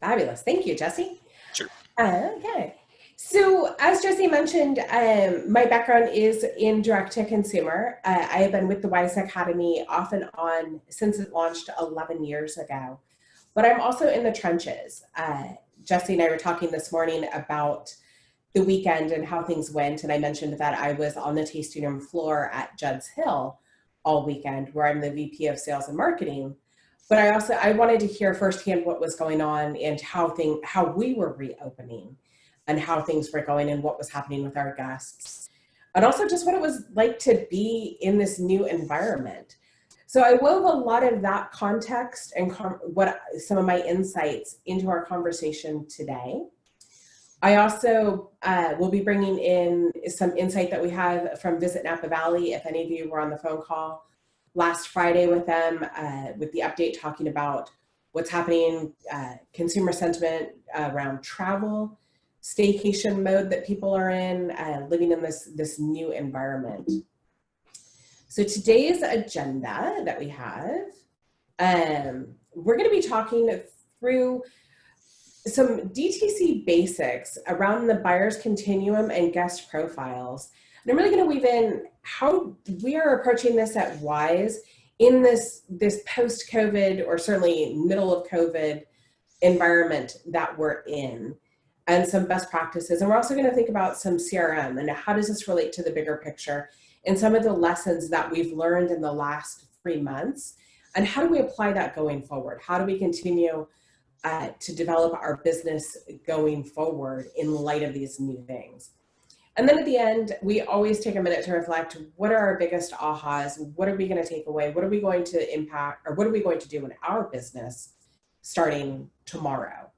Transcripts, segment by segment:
Fabulous. Thank you, Jesse. Sure. Okay. So as Jesse mentioned, my background is in direct-to-consumer. I have been with the WISE Academy off and on since it launched 11 years ago. But I'm also in the trenches. Jesse and I were talking this morning about the weekend and how things went. And I mentioned that I was on the tasting room floor at Judd's Hill all weekend, where I'm the VP of Sales and Marketing. But I wanted to hear firsthand what was going on and how we were reopening and how things were going and what was happening with our guests. And also just what it was like to be in this new environment. So I wove a lot of that context and some of my insights into our conversation today. I also will be bringing in some insight that we have from Visit Napa Valley. If any of you were on the phone call last Friday with them, with the update talking about what's happening, consumer sentiment around travel, staycation mode that people are in, living in this new environment. So today's agenda that we have, we're going to be talking through some DTC basics around the buyer's continuum and guest profiles. And I'm really going to weave in how we are approaching this at WISE in this post-COVID, or certainly middle of COVID environment that we're in, and some best practices. And we're also going to think about some CRM and how does this relate to the bigger picture and some of the lessons that we've learned in the last 3 months, and how do we apply that going forward? How do we continue to develop our business going forward in light of these new things? And then at the end, we always take a minute to reflect, what are our biggest ahas? What are we going to take away? What are we going to impact, or what are we going to do in our business starting tomorrow?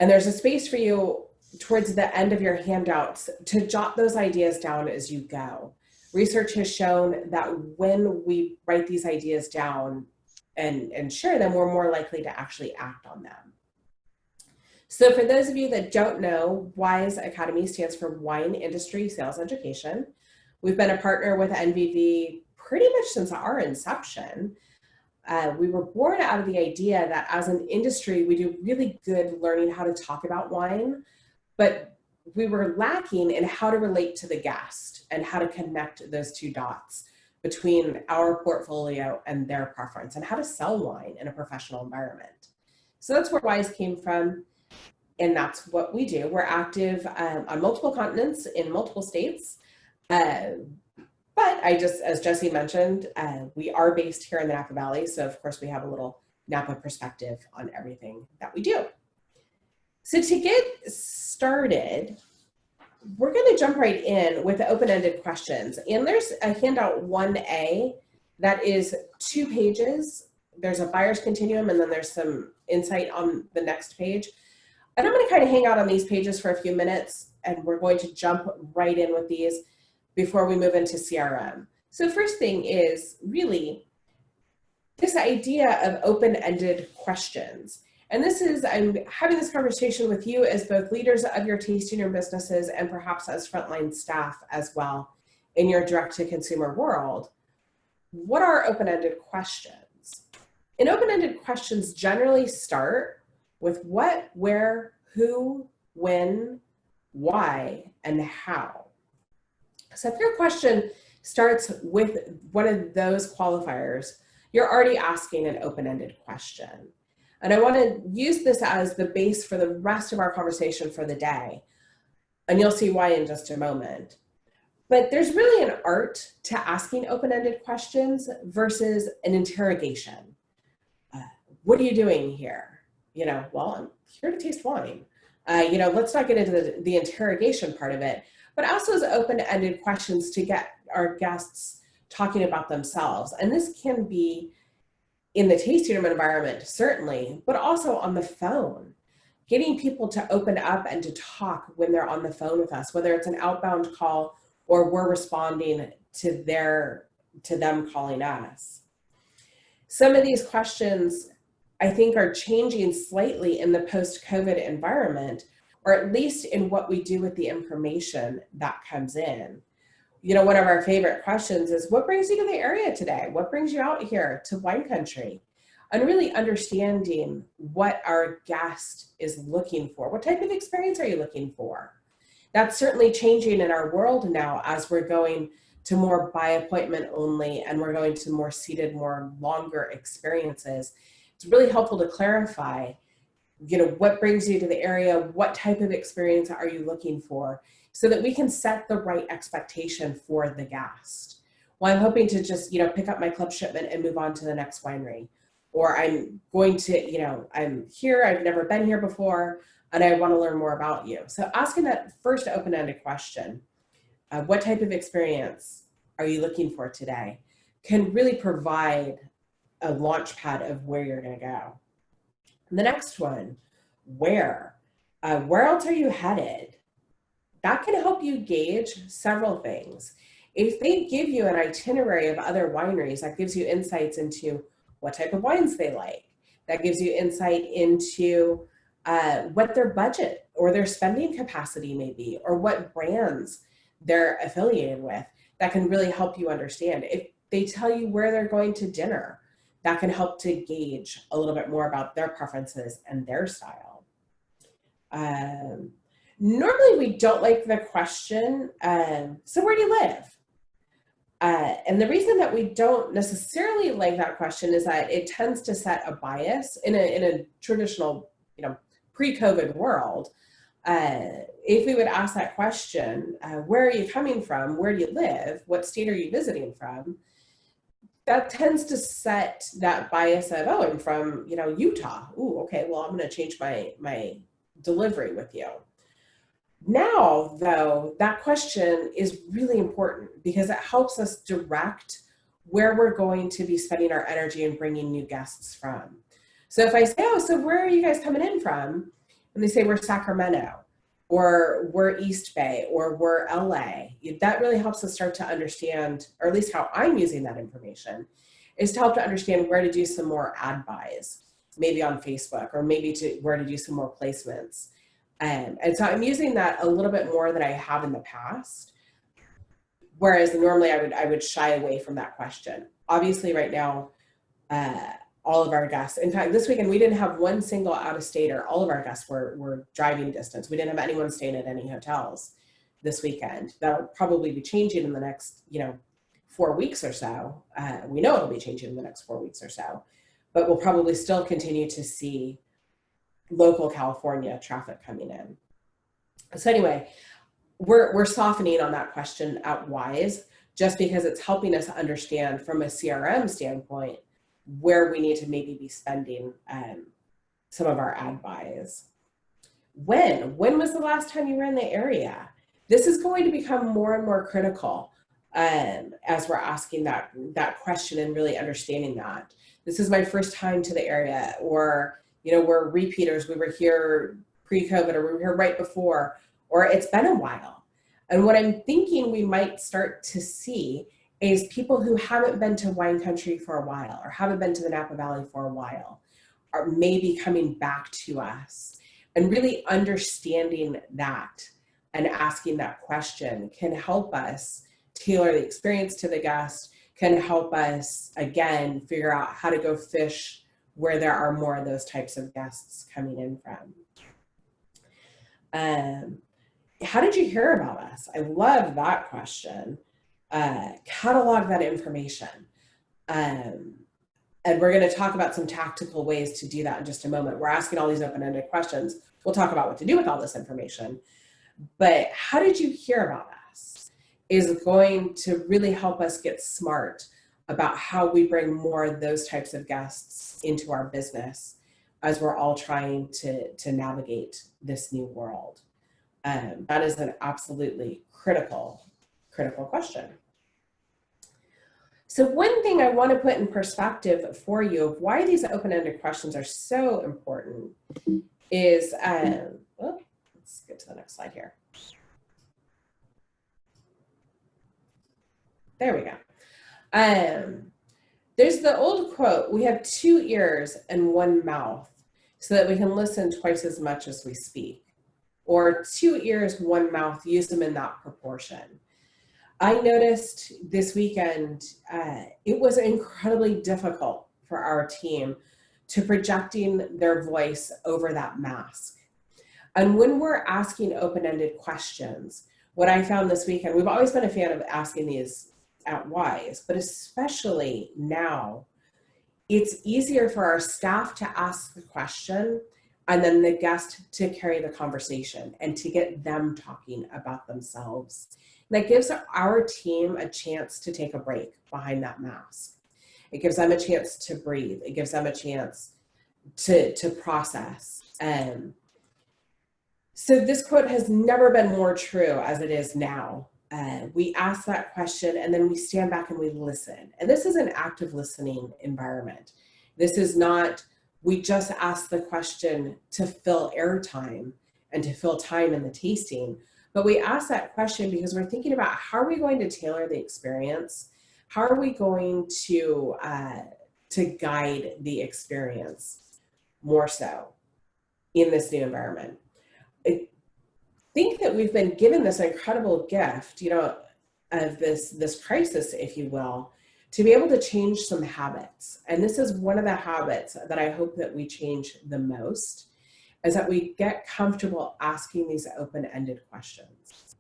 And there's a space for you towards the end of your handouts to jot those ideas down as you go. Research has shown that when we write these ideas down and share them, we're more likely to actually act on them. So for those of you that don't know, WISE Academy stands for Wine Industry Sales Education. We've been a partner with NVV pretty much since our inception. We were born out of the idea that as an industry, we do really good learning how to talk about wine, but we were lacking in how to relate to the guest and how to connect those two dots between our portfolio and their preference, and how to sell wine in a professional environment. So that's where WISE came from, and that's what we do. We're active on multiple continents in multiple states. But as Jesse mentioned, we are based here in the Napa Valley. So of course we have a little Napa perspective on everything that we do. So to get started, we're going to jump right in with the open-ended questions. And there's a handout 1A that is 2 pages. There's a buyer's continuum, and then there's some insight on the next page. And I'm going to kind of hang out on these pages for a few minutes, and we're going to jump right in with these before we move into CRM. So first thing is really this idea of open-ended questions. And this is, I'm having this conversation with you as both leaders of your tasting room businesses and perhaps as frontline staff as well in your direct-to-consumer world. What are open-ended questions? And open-ended questions generally start with what, where, who, when, why, and how. So if your question starts with one of those qualifiers, you're already asking an open-ended question. And I want to use this as the base for the rest of our conversation for the day. And you'll see why in just a moment. But there's really an art to asking open-ended questions versus an interrogation. What are you doing here? Well, I'm here to taste wine. Let's not get into the interrogation part of it, but also as open-ended questions to get our guests talking about themselves. And this can be in the tasting room environment, certainly, but also on the phone, getting people to open up and to talk when they're on the phone with us, whether it's an outbound call or we're responding to them calling us. Some of these questions, I think, are changing slightly in the post-COVID environment, or at least in what we do with the information that comes in. One of our favorite questions is, what brings you to the area today? What brings you out here to wine country? and really understanding what our guest is looking for. What type of experience are you looking for? That's certainly changing in our world now as we're going to more by appointment only, and we're going to more seated, more longer experiences. It's really helpful to clarify, what brings you to the area? What type of experience are you looking for? So that we can set the right expectation for the guest. Well, I'm hoping to just, pick up my club shipment and move on to the next winery. Or I'm going to, I'm here, I've never been here before, and I want to learn more about you. So asking that first open-ended question, what type of experience are you looking for today, can really provide a launch pad of where you're going to go. And the next one, where else are you headed? That can help you gauge several things. If they give you an itinerary of other wineries, that gives you insights into what type of wines they like. That gives you insight into what their budget or their spending capacity may be, or what brands they're affiliated with. That can really help you understand. If they tell you where they're going to dinner, that can help to gauge a little bit more about their preferences and their style. Normally we don't like the question, so where do you live? And the reason that we don't necessarily like that question is that it tends to set a bias in a traditional, pre-COVID world. If we would ask that question, where are you coming from? Where do you live? What state are you visiting from? That tends to set that bias of, oh, I'm from, Utah. Ooh, okay, well, I'm going to change my delivery with you. Now, though, that question is really important because it helps us direct where we're going to be spending our energy and bringing new guests from. So if I say, oh, so where are you guys coming in from? And they say, we're Sacramento, or we're East Bay, or we're LA. That really helps us start to understand, or at least how I'm using that information, is to help to understand where to do some more ad buys, maybe on Facebook, or maybe where to do some more placements. And so I'm using that a little bit more than I have in the past. Whereas normally I would shy away from that question. Obviously right now, all of our guests, in fact, this weekend we didn't have one single out of stater. All of our guests were driving distance. We didn't have anyone staying at any hotels this weekend. That'll probably be changing in the next, 4 weeks or so. We know it'll be changing in the next 4 weeks or so, but we'll probably still continue to see local California traffic coming in. So anyway, we're softening on that question at Wise, just because it's helping us understand from a CRM standpoint where we need to maybe be spending some of our ad buys. When was the last time you were in the area? This is going to become more and more critical as we're asking that question and really understanding that. This is my first time to the area, or we're repeaters. We were here pre-COVID, or we were here right before, or it's been a while. And what I'm thinking we might start to see is people who haven't been to wine country for a while, or haven't been to the Napa Valley for a while, are maybe coming back to us, and really understanding that and asking that question can help us tailor the experience to the guest, can help us, again, figure out how to go fish where there are more of those types of guests coming in from. How did you hear about us? I love that question. Catalog that information. And we're going to talk about some tactical ways to do that in just a moment. We're asking all these open-ended questions. We'll talk about what to do with all this information. But how did you hear about us is going to really help us get smart about how we bring more of those types of guests into our business as we're all trying to navigate this new world. That is an absolutely critical question. So one thing I want to put in perspective for you of why these open-ended questions are so important is, let's get to the next slide here. There we go. There's the old quote, we have 2 ears and 1 mouth so that we can listen twice as much as we speak. Or 2 ears, 1 mouth, use them in that proportion. I noticed this weekend, it was incredibly difficult for our team to projecting their voice over that mask. And when we're asking open-ended questions, what I found this weekend, we've always been a fan of asking these at Wise, but especially now, it's easier for our staff to ask the question and then the guest to carry the conversation and to get them talking about themselves. And that gives our team a chance to take a break behind that mask. It gives them a chance to breathe. It gives them a chance to process. So this quote has never been more true as it is now. We ask that question and then we stand back and we listen. And this is an active listening environment. This is not, we just ask the question to fill airtime and to fill time in the tasting, but we ask that question because we're thinking about how are we going to tailor the experience? How are we going to guide the experience more so in this new environment? I think that we've been given this incredible gift, you know, of this crisis, if you will, to be able to change some habits. And this is one of the habits that I hope that we change the most, is that we get comfortable asking these open-ended questions.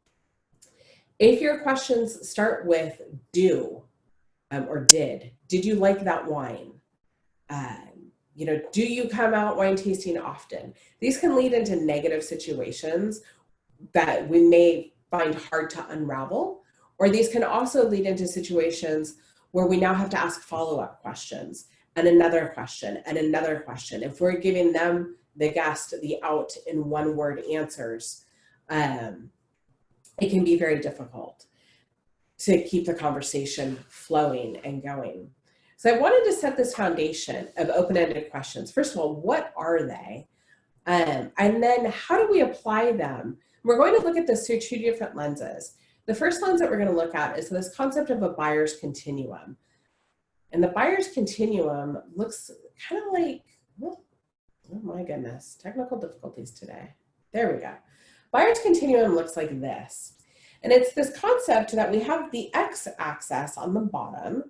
If your questions start with do or did you like that wine? You know, do you come out wine tasting often? These can lead into negative situations that we may find hard to unravel, or these can also lead into situations where we now have to ask follow-up questions and another question and another question. If we're giving them, the guest, the out in one-word answers, it can be very difficult to keep the conversation flowing and going. So I wanted to set this foundation of open-ended questions. First of all, what are they? And then how do we apply them? We're going to look at this through two different lenses. The first lens that we're going to look at is this concept of a buyer's continuum. And the buyer's continuum looks kind of like, oh my goodness, technical difficulties today. There we go. Buyer's continuum looks like this. And it's this concept that we have the x-axis on the bottom,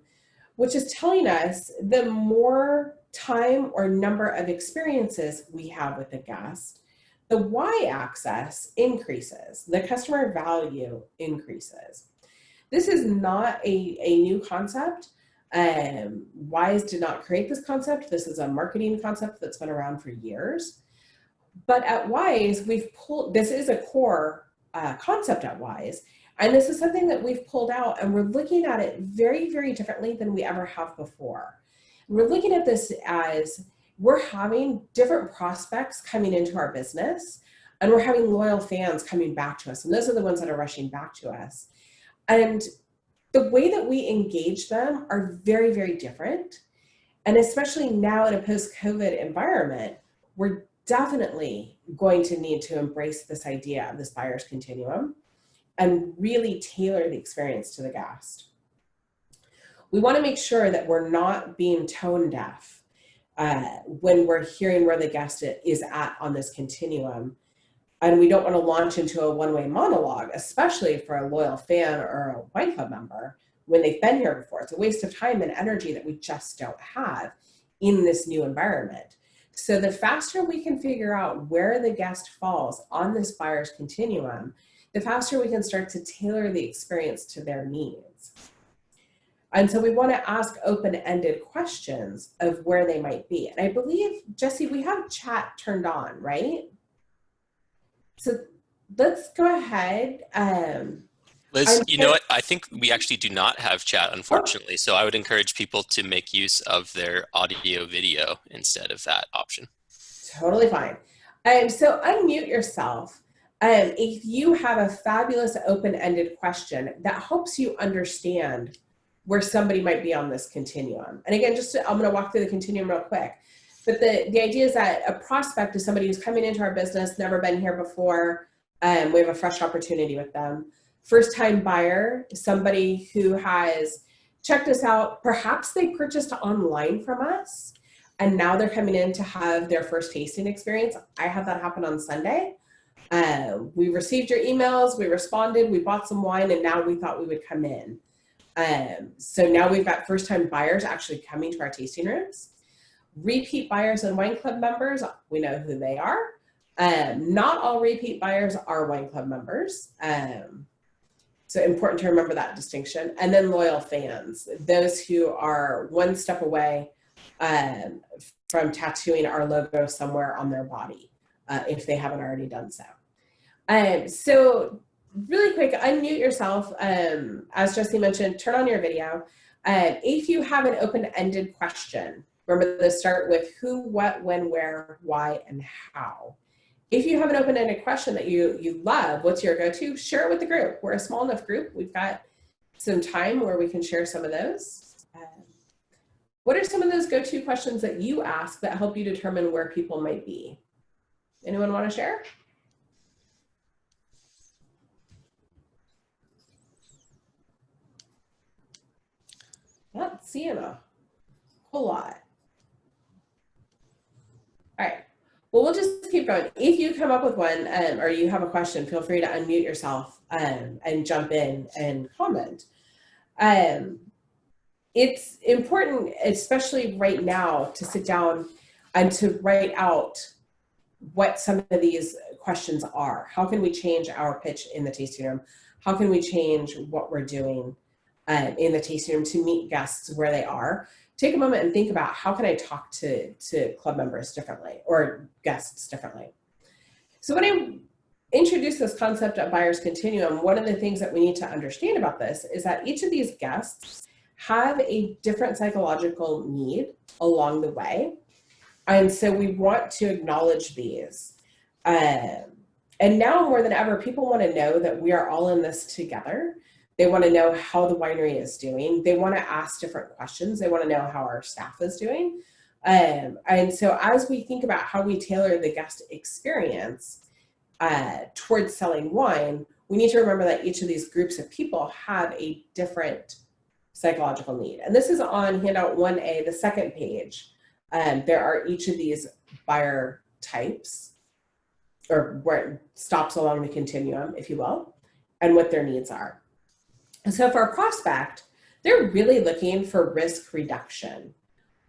which is telling us the more time or number of experiences we have with the guest, the y-axis increases, the customer value increases. This is not a new concept. Wise did not create this concept. This is a marketing concept that's been around for years. But at Wise, this is a core concept at Wise. And this is something that we've pulled out, and we're looking at it very, very differently than we ever have before. We're looking at this as we're having different prospects coming into our business, and we're having loyal fans coming back to us. And those are the ones that are rushing back to us. And the way that we engage them are very, very different. And especially now in a post-COVID environment, we're definitely going to need to embrace this idea of this buyer's continuum and really tailor the experience to the guest. We want to make sure that we're not being tone deaf when we're hearing where the guest is at on this continuum. And we don't want to launch into a one-way monologue, especially for a loyal fan or a wine club member when they've been here before. It's a waste of time and energy that we just don't have in this new environment. So the faster we can figure out where the guest falls on this buyer's continuum, the faster we can start to tailor the experience to their needs. And so we want to ask open-ended questions of where they might be. And I believe, Jesse, we have chat turned on, right? So let's go ahead. Liz, you know what? I think we actually do not have chat, unfortunately. So I would encourage people to make use of their audio video instead of that option. Totally fine. So unmute yourself. If you have a fabulous open-ended question that helps you understand where somebody might be on this continuum. And again, I'm going to walk through the continuum real quick. But the idea is that a prospect is somebody who's coming into our business, never been here before. We have a fresh opportunity with them. First-time buyer, somebody who has checked us out. Perhaps they purchased online from us, and now they're coming in to have their first tasting experience. I had that happen on Sunday. We received your emails, we responded, we bought some wine, and now we thought we would come in. So now we've got first-time buyers actually coming to our tasting rooms. Repeat buyers and wine club members, we know who they are. Not all repeat buyers are wine club members. So important to remember that distinction. And then loyal fans, those who are one step away from tattooing our logo somewhere on their body, if they haven't already done so. So really quick, unmute yourself. As Jesse mentioned, turn on your video. If you have an open-ended question, remember to start with who, what, when, where, why, and how. If you have an open-ended question that you love, what's your go-to? Share it with the group. We're a small enough group. We've got some time where we can share some of those. What are some of those go-to questions that you ask that help you determine where people might be? Anyone want to share? Not seeing a whole lot. All right. Well, we'll just keep going. If you come up with one or you have a question, feel free to unmute yourself and jump in and comment. It's important, especially right now, to sit down and to write out what some of these questions are. How can we change our pitch in the tasting room? How can we change what we're doing in the tasting room to meet guests where they are? Take a moment and think about how can I talk to club members differently or guests differently. So when I introduce this concept of buyer's continuum, one of the things that we need to understand about this is that each of these guests have a different psychological need along the way. And so we want to acknowledge these. And now more than ever, people want to know that we are all in this together. They want to know how the winery is doing. They want to ask different questions. They want to know how our staff is doing. And so as we think about how we tailor the guest experience towards selling wine, we need to remember that each of these groups of people have a different psychological need. And this is on handout 1A, the second page. There are each of these buyer types, or where it stops along the continuum, if you will, and what their needs are. So for a prospect, they're really looking for risk reduction.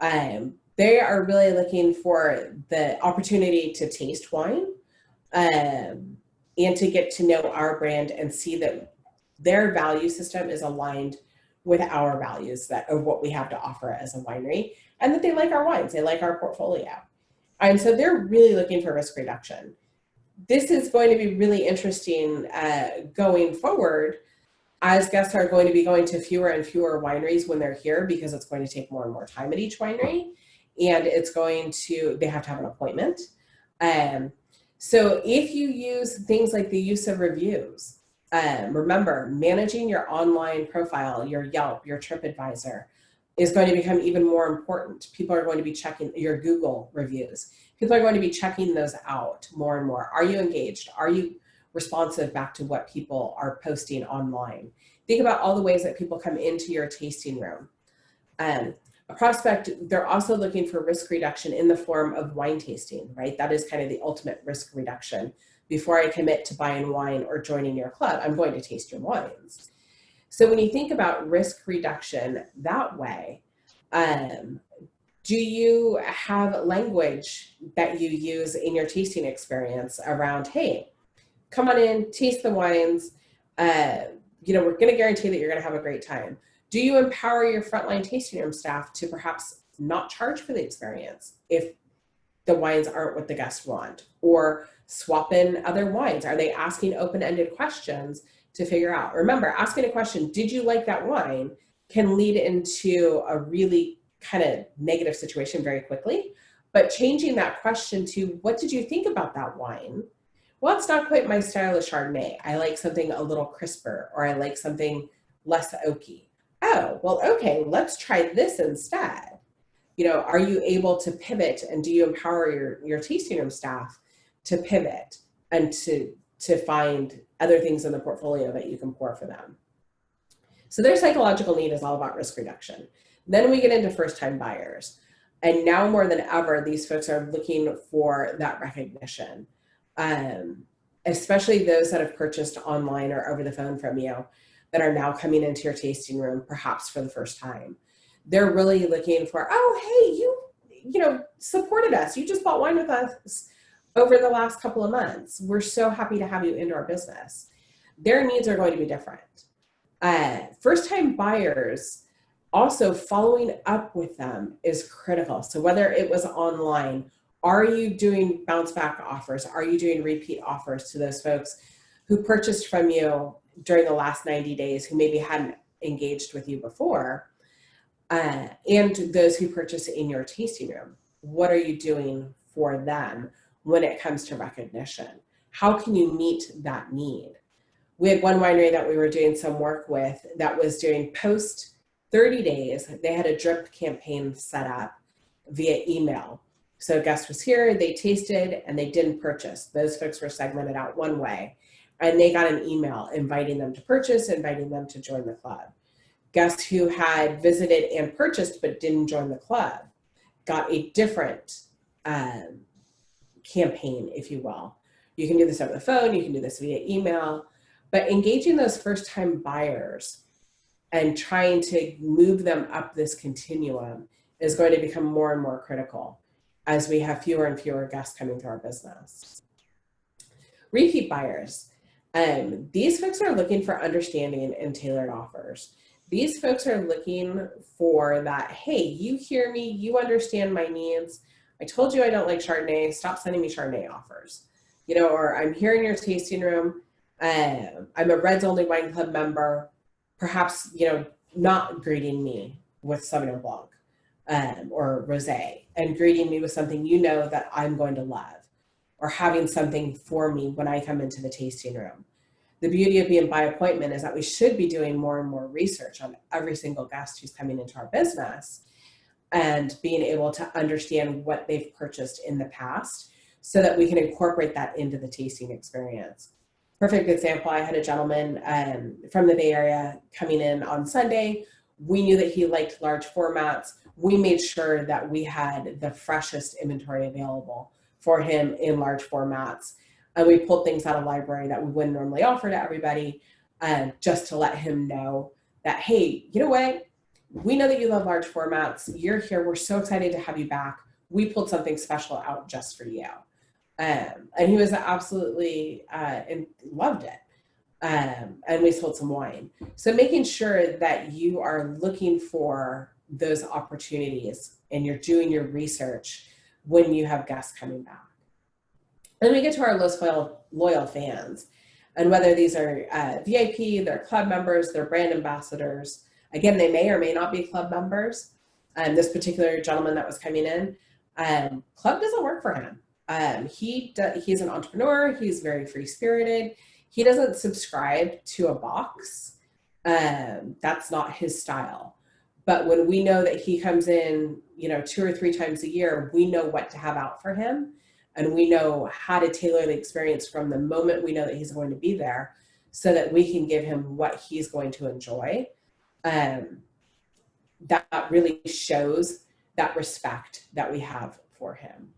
They are really looking for the opportunity to taste wine and to get to know our brand and see that their value system is aligned with our values of what we have to offer as a winery, and that they like our wines, they like our portfolio. And so they're really looking for risk reduction. This is going to be really interesting going forward, as guests are going to be going to fewer and fewer wineries when they're here, because it's going to take more and more time at each winery, and they have to have an appointment. So if you use things like the use of reviews, remember, managing your online profile, your Yelp, your TripAdvisor is going to become even more important. People are going to be checking your Google reviews. People are going to be checking those out more and more. Are you engaged? Are you responsive back to what people are posting online? Think about all the ways that people come into your tasting room. A prospect, they're also looking for risk reduction in the form of wine tasting, right? That is kind of the ultimate risk reduction. Before I commit to buying wine or joining your club, I'm going to taste your wines. So when you think about risk reduction that way, do you have language that you use in your tasting experience around, hey, come on in, taste the wines. We're going to guarantee that you're going to have a great time. Do you empower your frontline tasting room staff to perhaps not charge for the experience if the wines aren't what the guests want, or swap in other wines? Are they asking open-ended questions to figure out? Remember, asking a question, did you like that wine, can lead into a really kind of negative situation very quickly. But changing that question to, what did you think about that wine? Well, it's not quite my style of Chardonnay. I like something a little crisper, or I like something less oaky. Oh, well, okay, let's try this instead. Are you able to pivot, and do you empower your tasting room staff to pivot and to find other things in the portfolio that you can pour for them? So their psychological need is all about risk reduction. Then we get into first-time buyers. And now more than ever, these folks are looking for that recognition, especially those that have purchased online or over the phone from you that are now coming into your tasting room, perhaps for the first time. They're really looking for, oh, hey, supported us. You just bought wine with us over the last couple of months. We're so happy to have you into our business. Their needs are going to be different. First-time buyers, also following up with them is critical. So whether it was online, are you doing bounce back offers? Are you doing repeat offers to those folks who purchased from you during the last 90 days, who maybe hadn't engaged with you before, and those who purchase in your tasting room? What are you doing for them when it comes to recognition? How can you meet that need? We had one winery that we were doing some work with that was doing post 30 days. They had a drip campaign set up via email. So a guest was here, they tasted, and they didn't purchase. Those folks were segmented out one way, and they got an email inviting them to purchase, inviting them to join the club. Guests who had visited and purchased but didn't join the club got a different campaign, if you will. You can do this over the phone, you can do this via email, but engaging those first-time buyers and trying to move them up this continuum is going to become more and more critical as we have fewer and fewer guests coming to our business. Repeat buyers. These folks are looking for understanding and tailored offers. These folks are looking for that, hey, you hear me, you understand my needs. I told you I don't like Chardonnay, stop sending me Chardonnay offers. Or I'm here in your tasting room, I'm a Reds Only Wine Club member, perhaps, not greeting me with Sauvignon Blanc or Rosé, and greeting me with something that I'm going to love, or having something for me when I come into the tasting room. The beauty of being by appointment is that we should be doing more and more research on every single guest who's coming into our business and being able to understand what they've purchased in the past so that we can incorporate that into the tasting experience. Perfect example, I had a gentleman from the Bay Area coming in on Sunday. We knew that he liked large formats. We made sure that we had the freshest inventory available for him in large formats. And we pulled things out of library that we wouldn't normally offer to everybody, just to let him know that, hey, you know what? We know that you love large formats. You're here. We're so excited to have you back. We pulled something special out just for you. And he was absolutely, and loved it. And we sold some wine. So making sure that you are looking for those opportunities and you're doing your research when you have guests coming back. Then we get to our most loyal fans. And whether these are VIP, they're club members, they're brand ambassadors. Again, they may or may not be club members. This particular gentleman that was coming in, club doesn't work for him. He's an entrepreneur. He's very free-spirited. He doesn't subscribe to a box. That's not his style. But when we know that he comes in, 2 or 3 times a year, we know what to have out for him. And we know how to tailor the experience from the moment we know that he's going to be there so that we can give him what he's going to enjoy. That really shows that respect that we have for him.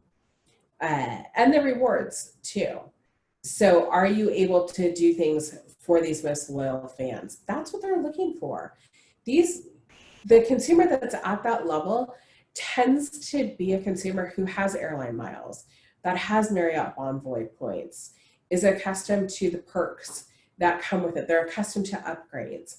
And the rewards too. So are you able to do things for these most loyal fans? That's what they're looking for. The consumer that's at that level tends to be a consumer who has airline miles, that has Marriott Bonvoy points, is accustomed to the perks that come with it. They're accustomed to upgrades.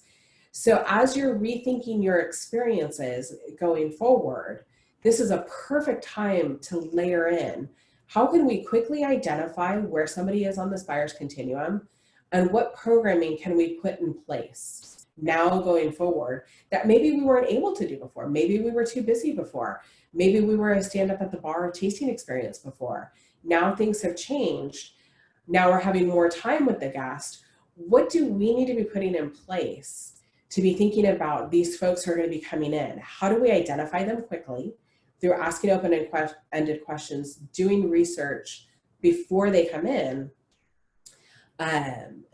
So as you're rethinking your experiences going forward, this is a perfect time to layer in, how can we quickly identify where somebody is on this buyer's continuum and what programming can we put in place now going forward that maybe we weren't able to do before. Maybe we were too busy before. Maybe we were a stand up at the bar tasting experience before. Now things have changed. Now we're having more time with the guest. What do we need to be putting in place to be thinking about these folks who are going to be coming in? How do we identify them quickly through asking open-ended questions, doing research before they come in,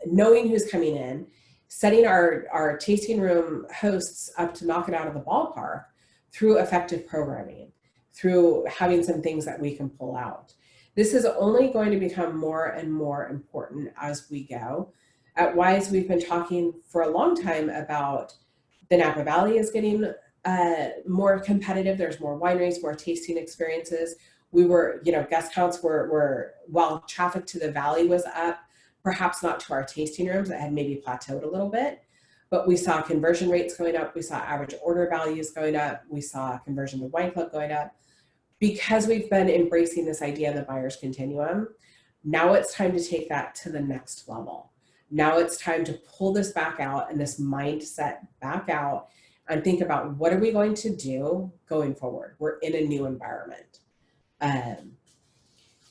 knowing who's coming in, setting our tasting room hosts up to knock it out of the ballpark through effective programming, through having some things that we can pull out. This is only going to become more and more important as we go. At Wise, we've been talking for a long time about the Napa Valley is getting more competitive. There's more wineries, more tasting experiences. We were, guest counts were while traffic to the valley was up, perhaps not to our tasting rooms. It had maybe plateaued a little bit, but we saw conversion rates going up. We saw average order values going up. We saw conversion to wine club going up because we've been embracing this idea of the buyer's continuum. Now it's time to take that to the next level. Now it's time to pull this back out and this mindset back out and think about what are we going to do going forward? We're in a new environment. And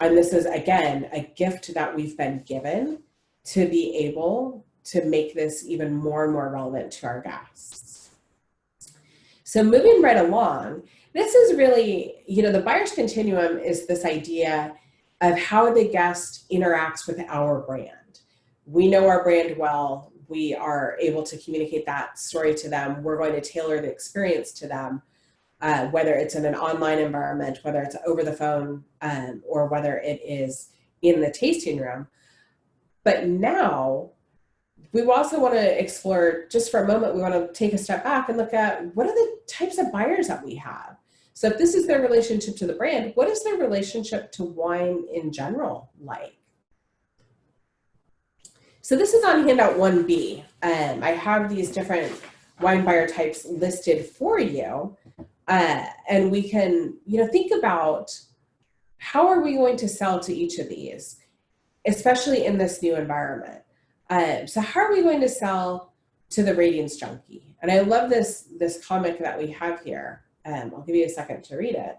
this is, again, a gift that we've been given to be able to make this even more and more relevant to our guests. So moving right along, this is really, the buyer's continuum is this idea of how the guest interacts with our brand. We know our brand well. We are able to communicate that story to them. We're going to tailor the experience to them, whether it's in an online environment, whether it's over the phone, or whether it is in the tasting room. But now we also want to explore, just for a moment, we want to take a step back and look at what are the types of buyers that we have. So if this is their relationship to the brand, what is their relationship to wine in general like? So this is on handout 1B. I have these different wine buyer types listed for you. And we can, think about how are we going to sell to each of these, especially in this new environment. So how are we going to sell to the ratings junkie? And I love this comic that we have here. I'll give you a second to read it.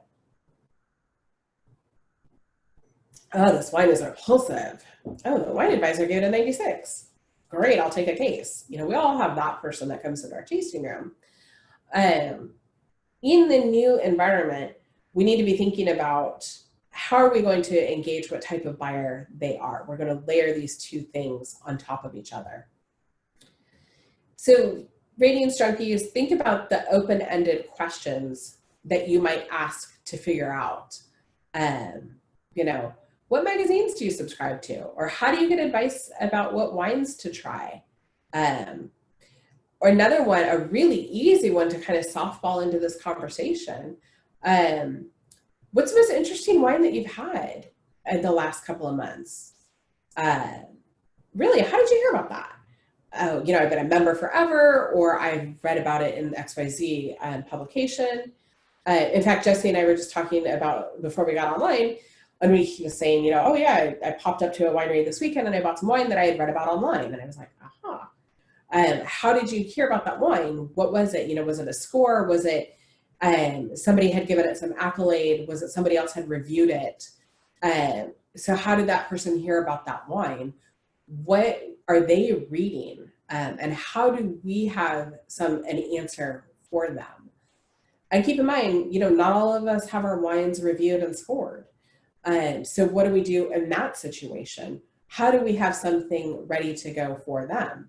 Oh, this wine is repulsive. Oh, the wine advisor gave it a 96. Great, I'll take a case. We all have that person that comes into our tasting room. In the new environment, we need to be thinking about how are we going to engage what type of buyer they are. We're going to layer these two things on top of each other. So ratings junkies, think about the open-ended questions that you might ask to figure out, what magazines do you subscribe to? Or how do you get advice about what wines to try? Or another one, a really easy one to kind of softball into this conversation. What's the most interesting wine that you've had in the last couple of months? Really, how did you hear about that? Oh, I've been a member forever, or I've read about it in XYZ publication. In fact, Jesse and I were just talking about, before we got online, and he was saying, oh yeah, I popped up to a winery this weekend and I bought some wine that I had read about online. And I was like, aha. How did you hear about that wine? What was it? Was it a score? Was it somebody had given it some accolade? Was it somebody else had reviewed it? So how did that person hear about that wine? What are they reading? And how do we have an answer for them? And keep in mind, not all of us have our wines reviewed and scored. So what do we do in that situation? How do we have something ready to go for them?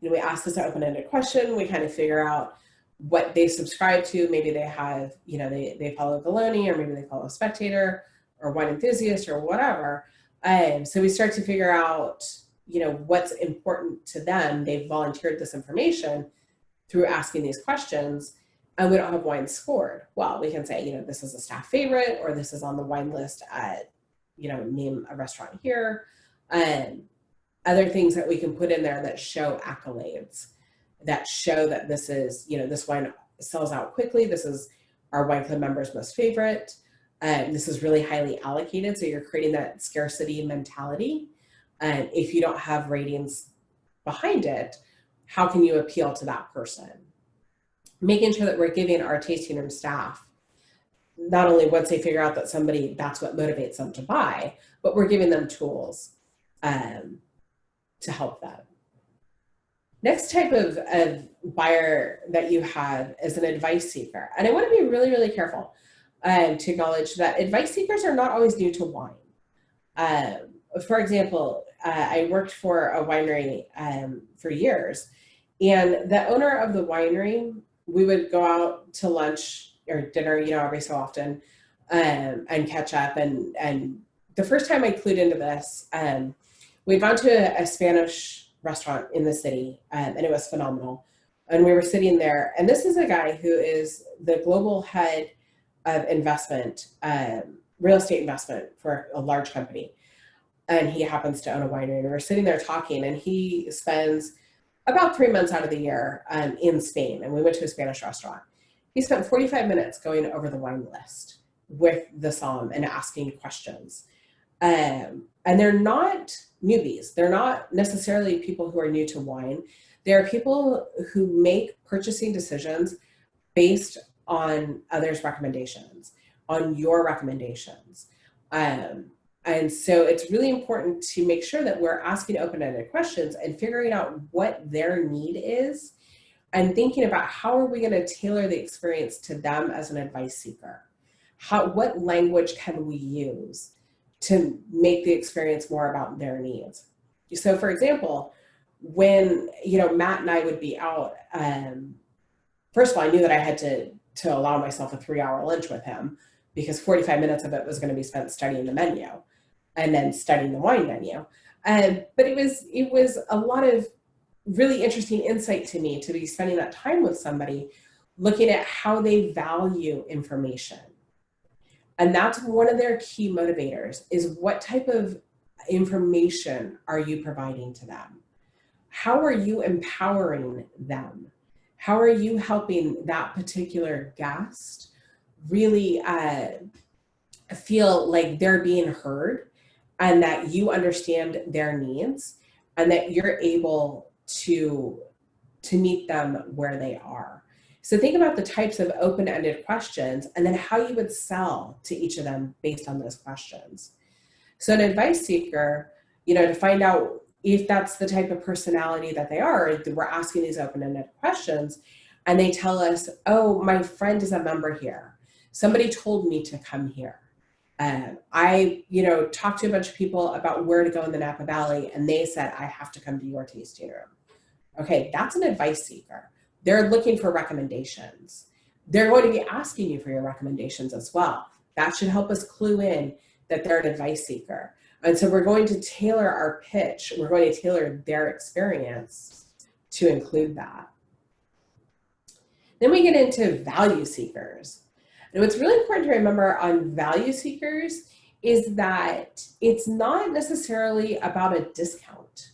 We ask this open-ended question. We kind of figure out what they subscribe to. Maybe they have, they follow Galoni, or maybe they follow Spectator or Wine Enthusiast or whatever. So we start to figure out, what's important to them. They've volunteered this information through asking these questions, and we don't have wine scored. Well, we can say, this is a staff favorite, or this is on the wine list at, name a restaurant here. Other things that we can put in there that show accolades, that show that this is, this wine sells out quickly. This is our wine club members' most favorite. This is really highly allocated. So you're creating that scarcity mentality. And if you don't have ratings behind it, how can you appeal to that person? Making sure that we're giving our tasting room staff, not only once they figure out that that's what motivates them to buy, but we're giving them tools to help them. Next type of buyer that you have is an advice seeker. And I want to be really, really careful to acknowledge that advice seekers are not always new to wine. For example, I worked for a winery for years, and the owner of the winery, we would go out to lunch or dinner, every so often, and catch up. And the first time I clued into this, we'd gone to a Spanish restaurant in the city, and it was phenomenal. And we were sitting there, and this is a guy who is the global head of investment, real estate investment for a large company. And he happens to own a winery. And we're sitting there talking, and he spends about 3 months out of the year in Spain. And we went to a Spanish restaurant. He spent 45 minutes going over the wine list with the somm and asking questions. And they're not newbies. They're not necessarily people who are new to wine. They're people who make purchasing decisions based on others' recommendations, on your recommendations. And so it's really important to make sure that we're asking open-ended questions and figuring out what their need is and thinking about how are we going to tailor the experience to them as an advice seeker. What language can we use to make the experience more about their needs? So for example, when Matt and I would be out, first of all, I knew that I had to allow myself a 3-hour lunch with him because 45 minutes of it was going to be spent studying the menu and then studying the wine menu. But it was a lot of really interesting insight to me to be spending that time with somebody, looking at how they value information. And that's one of their key motivators, is what type of information are you providing to them? How are you empowering them? How are you helping that particular guest really feel like they're being heard and that you understand their needs and that you're able to meet them where they are? So think about the types of open-ended questions and then how you would sell to each of them based on those questions. So an advice seeker, to find out if that's the type of personality that they are, we're asking these open-ended questions and they tell us, oh, my friend is a member here. Somebody told me to come here. I talked to a bunch of people about where to go in the Napa Valley and they said, I have to come to your tasting room. Okay, that's an advice seeker. They're looking for recommendations. They're going to be asking you for your recommendations as well. That should help us clue in that they're an advice seeker. And so we're going to tailor our pitch. We're going to tailor their experience to include that. Then we get into value seekers. And what's really important to remember on value seekers is that it's not necessarily about a discount.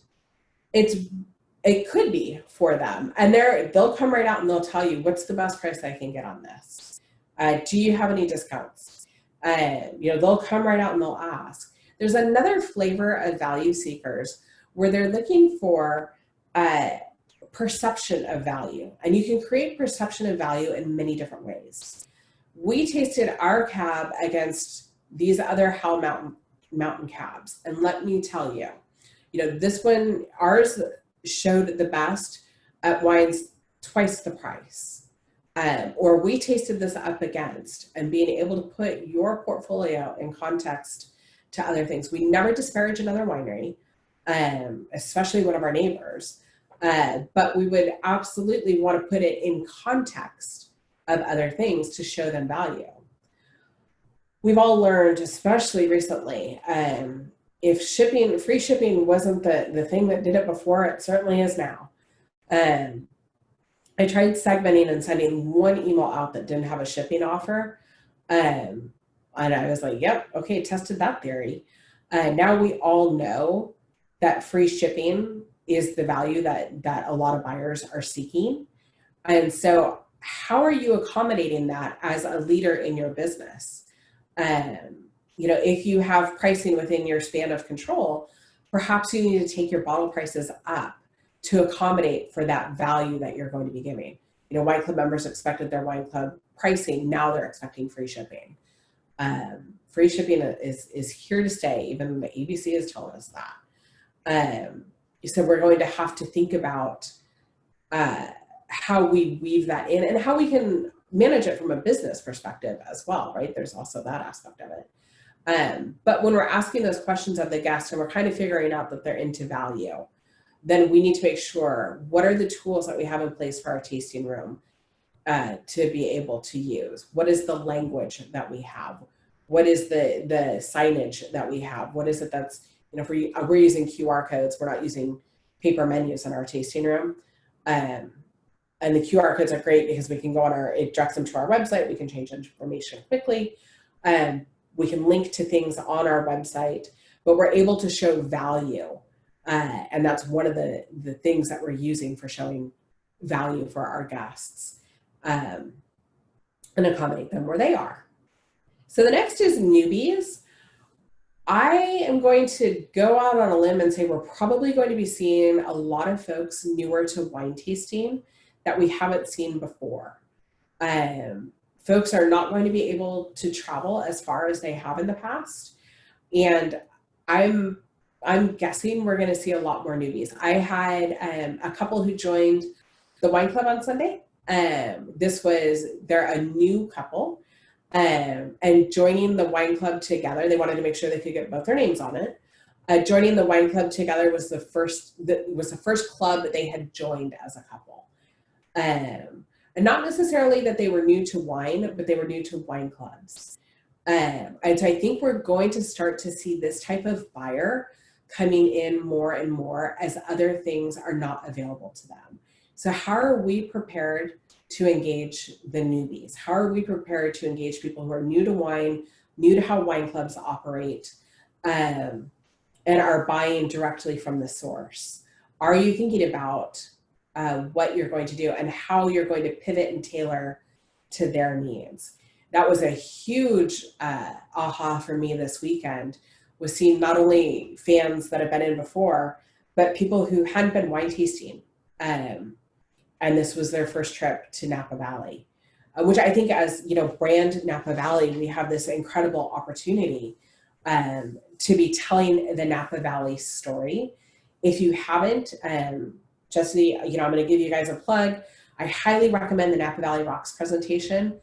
It could be for them. And they'll come right out and they'll tell you, what's the best price I can get on this? Do you have any discounts? They'll come right out and they'll ask. There's another flavor of value seekers where they're looking for perception of value. And you can create perception of value in many different ways. We tasted our cab against these other Hell Mountain cabs. And let me tell you, this one, ours showed the best at wines twice the price. Or we tasted this up against, and being able to put your portfolio in context to other things. We never disparage another winery, especially one of our neighbors, but we would absolutely want to put it in context of other things to show them value. We've all learned, especially recently, if free shipping wasn't the thing that did it before, it certainly is now. I tried segmenting and sending one email out that didn't have a shipping offer. And I was like, yep, okay, tested that theory. Now we all know that free shipping is the value that a lot of buyers are seeking. And so how are you accommodating that as a leader in your business? If you have pricing within your span of control, perhaps you need to take your bottle prices up to accommodate for that value that you're going to be giving. Wine Club members expected their Wine Club pricing. Now they're expecting free shipping. Free shipping is here to stay. Even the ABC is telling us that. So we're going to have to think about how we weave that in and how we can manage it from a business perspective as well, right? There's also that aspect of it. But when we're asking those questions of the guests and we're kind of figuring out that they're into value, then we need to make sure, what are the tools that we have in place for our tasting room to be able to use? What is the language that we have? What is the signage that we have? What is it that's, we're using QR codes, we're not using paper menus in our tasting room. And And the QR codes are great because we can go on it directs them to our website. We can change information quickly. We can link to things on our website, but we're able to show value. And that's one of the things that we're using for showing value for our guests, and accommodate them where they are. So the next is newbies. I am going to go out on a limb and say we're probably going to be seeing a lot of folks newer to wine tasting that we haven't seen before. Folks are not going to be able to travel as far as they have in the past. And I'm guessing we're going to see a lot more newbies. I had a couple who joined the wine club on Sunday. They're a new couple. And joining the wine club together, they wanted to make sure they could get both their names on it. Joining the wine club together was the first club that they had joined as a couple. And not necessarily that they were new to wine, but they were new to wine clubs. And so I think we're going to start to see this type of buyer coming in more and more as other things are not available to them. So how are we prepared to engage the newbies? How are we prepared to engage people who are new to wine, new to how wine clubs operate, and are buying directly from the source? Are you thinking about what you're going to do and how you're going to pivot and tailor to their needs? That was a huge aha for me this weekend, was seeing not only fans that have been in before, but people who hadn't been wine tasting. And this was their first trip to Napa Valley, which I think as, brand Napa Valley, we have this incredible opportunity to be telling the Napa Valley story. If you haven't, just the, I'm going to give you guys a plug. I highly recommend the Napa Valley Rocks presentation.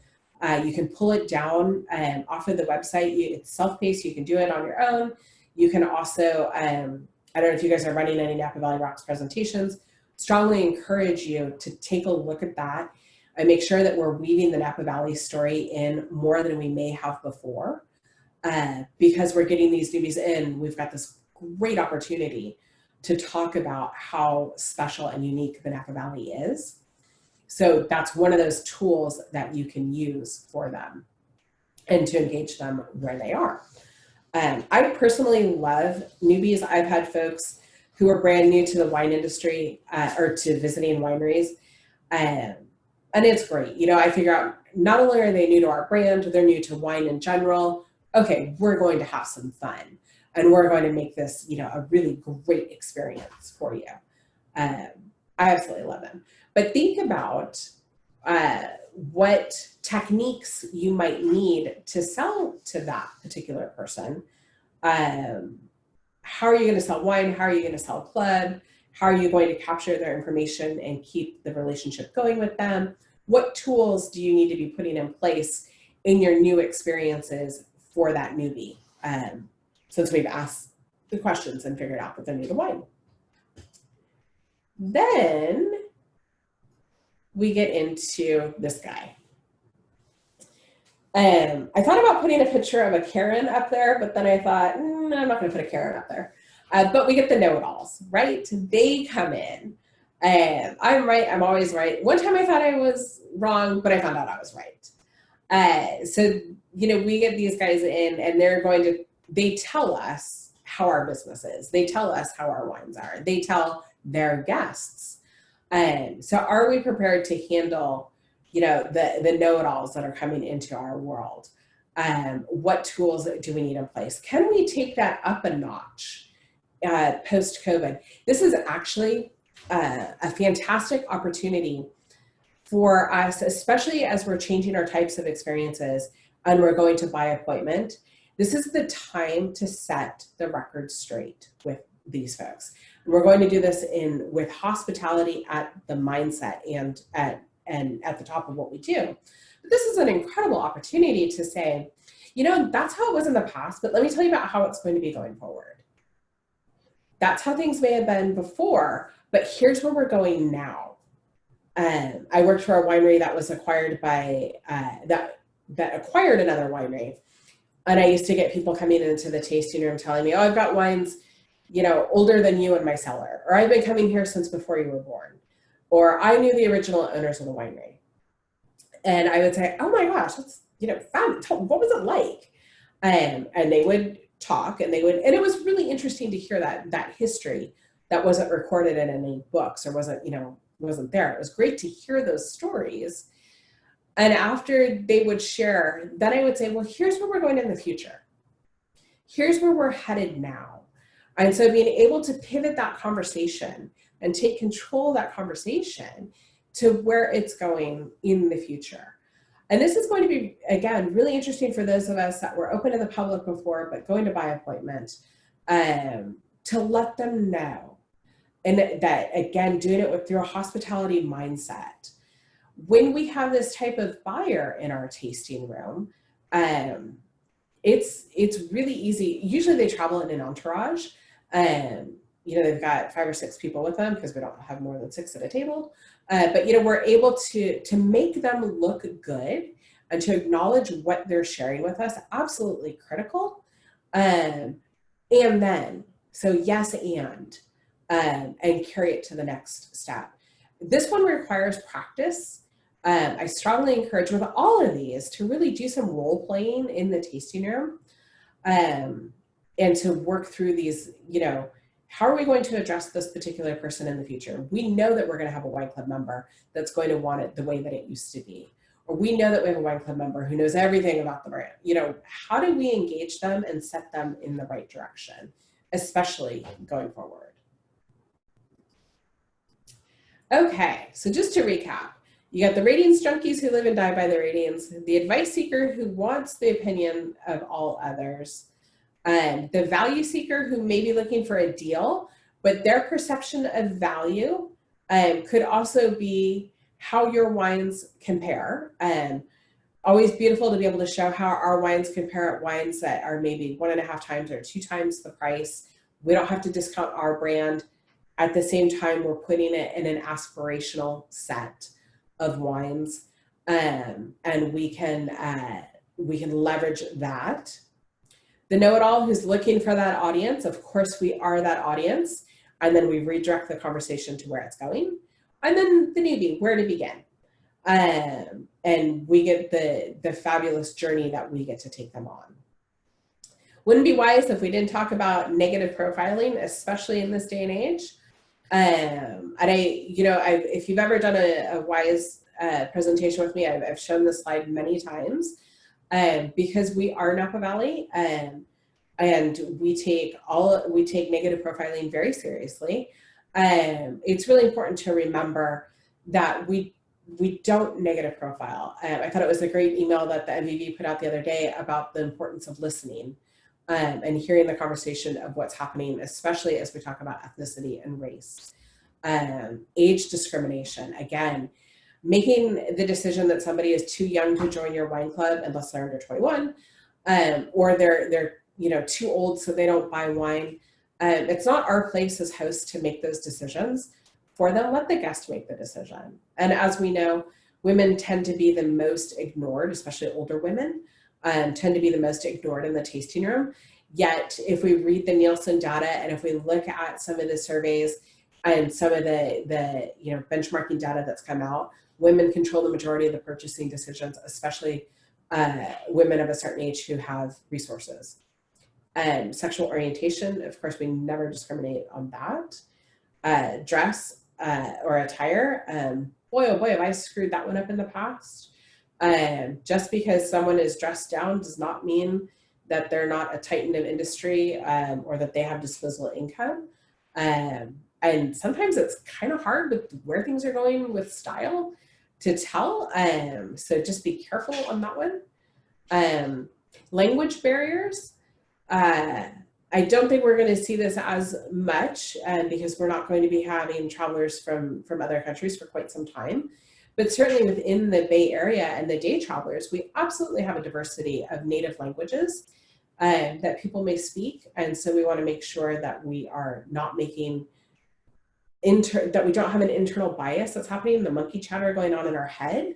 You can pull it down off of the website. It's self-paced. You can do it on your own. You can also, I don't know if you guys are running any Napa Valley Rocks presentations, strongly encourage you to take a look at that and make sure that we're weaving the Napa Valley story in more than we may have before. Because we're getting these newbies in, we've got this great opportunity to talk about how special and unique the Napa Valley is. So that's one of those tools that you can use for them and to engage them where they are. I personally love newbies. I've had folks who are brand new to the wine industry or to visiting wineries. And it's great. I figure out not only are they new to our brand, they're new to wine in general. Okay, we're going to have some fun and we're going to make this, a really great experience for you. I absolutely love them. But think about what techniques you might need to sell to that particular person. How are you going to sell wine? How are you going to sell club? How are you going to capture their information and keep the relationship going with them? What tools do you need to be putting in place in your new experiences for that newbie? Since we've asked the questions and figured out that they're new to wine. Then we get into this guy. I thought about putting a picture of a Karen up there, but then I thought, I'm not going to put a Karen up there. But we get the know-it-alls, right? They come in. I'm right. I'm always right. One time I thought I was wrong, but I found out I was right. So, we get these guys in and they tell us how our business is. They tell us how our wines are. They tell their guests. So are we prepared to handle the know-it-alls that are coming into our world? What tools do we need in place? Can we take that up a notch post-COVID? This is actually a fantastic opportunity for us, especially as we're changing our types of experiences and we're going to by appointment. This is the time to set the record straight with these folks. And we're going to do this with hospitality at the mindset and at the top of what we do. But this is an incredible opportunity to say, that's how it was in the past, but let me tell you about how it's going to be going forward. That's how things may have been before, but here's where we're going now. I worked for a winery that was acquired by, that acquired another winery. And I used to get people coming into the tasting room telling me, I've got wines, older than you in my cellar, or I've been coming here since before you were born. or I knew the original owners of the winery. And I would say, oh my gosh, that's, fun. What was it like? And they would talk, and it was really interesting to hear that history that wasn't recorded in any books, or wasn't there. It was great to hear those stories. And after they would share, then I would say, well, here's where we're going in the future. Here's where we're headed now. And so being able to pivot that conversation and take control of that conversation to where it's going in the future. And this is going to be, again, really interesting for those of us that were open to the public before, but going to by appointment, to let them know. And that, again, doing it through a hospitality mindset. When we have this type of buyer in our tasting room, it's really easy. Usually they travel in an entourage. They've got 5 or 6 people with them, because we don't have more than 6 at a table. But we're able to make them look good and to acknowledge what they're sharing with us. Absolutely critical. And then, so yes, and carry it to the next step. This one requires practice. I strongly encourage with all of these to really do some role playing in the tasting room, and to work through these, how are we going to address this particular person in the future? We know that we're going to have a wine club member that's going to want it the way that it used to be. Or we know that we have a wine club member who knows everything about the brand. How do we engage them and set them in the right direction, especially going forward? Okay, so just to recap, you got the ratings junkies who live and die by the ratings, the advice seeker who wants the opinion of all others, the value seeker who may be looking for a deal, but their perception of value could also be how your wines compare. Always beautiful to be able to show how our wines compare at wines that are maybe 1.5 times or 2 times the price. We don't have to discount our brand. At the same time, we're putting it in an aspirational set of wines, and we can leverage that. The know-it-all who's looking for that audience, of course we are that audience, and then we redirect the conversation to where it's going. And then the newbie, where to begin. And we get the fabulous journey that we get to take them on. Wouldn't be wise if we didn't talk about negative profiling, especially in this day and age. And if you've ever done a WISE presentation with me, I've shown this slide many times, because we are Napa Valley, and we take negative profiling very seriously. It's really important to remember that we don't negative profile. I thought it was a great email that the MVV put out the other day about the importance of listening. And hearing the conversation of what's happening, especially as we talk about ethnicity and race. Age discrimination, again, making the decision that somebody is too young to join your wine club unless they're under 21, or they're too old so they don't buy wine. It's not our place as hosts to make those decisions for them. Let the guest make the decision. And as we know, women tend to be the most ignored, especially older women. Tend to be the most ignored in the tasting room. Yet, if we read the Nielsen data, and if we look at some of the surveys and some of the benchmarking data that's come out, women control the majority of the purchasing decisions, especially women of a certain age who have resources. Sexual orientation, of course, we never discriminate on that. Dress or attire, boy, oh boy, have I screwed that one up in the past. Just because someone is dressed down does not mean that they're not a titan of industry, or that they have disposable income. And sometimes it's kind of hard with where things are going with style to tell. So just be careful on that one. Language barriers. I don't think we're going to see this as much, because we're not going to be having travelers from other countries for quite some time. But certainly within the Bay Area and the day travelers, we absolutely have a diversity of native languages that people may speak. And so we want to make sure that we are not making, that we don't have an internal bias that's happening, the monkey chatter going on in our head,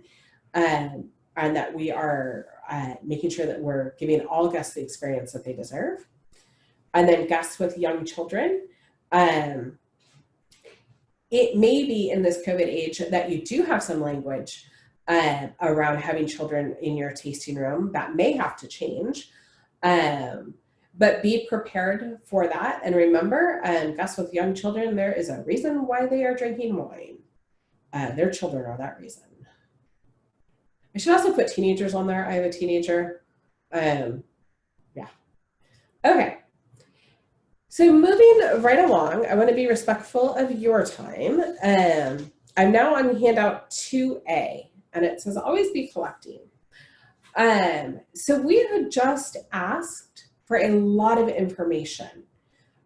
and that we are making sure that we're giving all guests the experience that they deserve. And then guests with young children. it may be in this COVID age that you do have some language around having children in your tasting room. That may have to change. But be prepared for that. And remember, Gus, with young children, there is a reason why they are drinking wine. Their children are that reason. I should also put teenagers on there. I have a teenager. Yeah. Okay. So moving right along, I want to be respectful of your time. I'm now on handout 2A, and it says always be collecting. So we have just asked for a lot of information.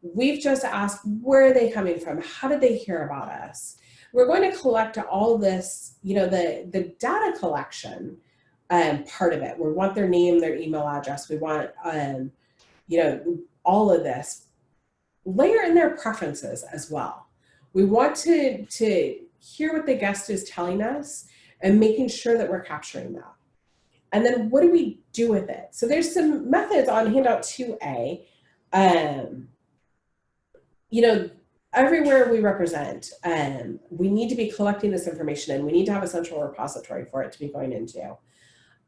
We've just asked, where are they coming from? How did they hear about us? We're going to collect all this, you know, the data collection part of it. We want their name, their email address. We want, you know, all of this. Layer in their preferences as well. We want to hear what the guest is telling us and making sure that we're capturing that. And then what do we do with it? So there's some methods on handout 2A. You know, everywhere we represent, we need to be collecting this information, and we need to have a central repository for it to be going into.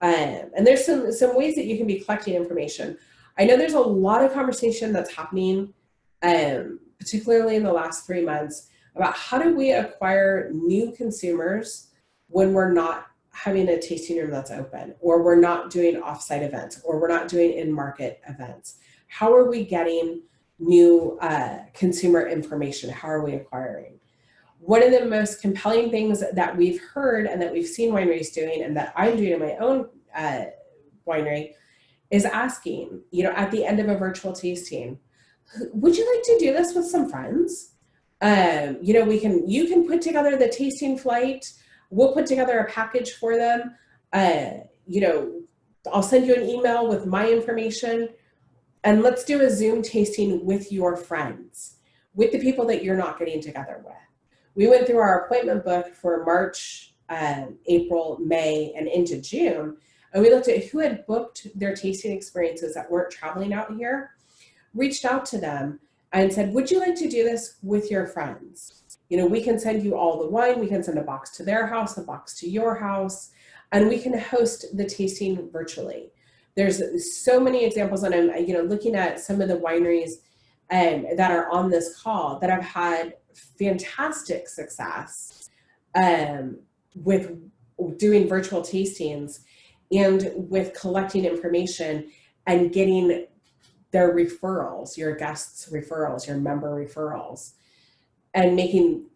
And there's some ways that you can be collecting information. I know there's a lot of conversation that's happening, particularly in the last 3 months, about how do we acquire new consumers when we're not having a tasting room that's open, or we're not doing offsite events, or we're not doing in-market events. How are we getting new consumer information? How are we acquiring? One of the most compelling things that we've heard and that we've seen wineries doing, and that I'm doing in my own winery, is asking, you know, at the end of a virtual tasting, would you like to do this with some friends? You know, you can put together the tasting flight. We'll put together a package for them. You know, I'll send you an email with my information, and let's do a Zoom tasting with your friends, with the people that you're not getting together with. We went through our appointment book for March, April, May, and into June, and we looked at who had booked their tasting experiences that weren't traveling out here, reached out to them and said, would you like to do this with your friends? You know, we can send you all the wine, we can send a box to their house, a box to your house, and we can host the tasting virtually. There's so many examples, and I'm, you know, looking at some of the wineries that are on this call that have had fantastic success with doing virtual tastings and with collecting information and getting their referrals, your guests' referrals, your member referrals, and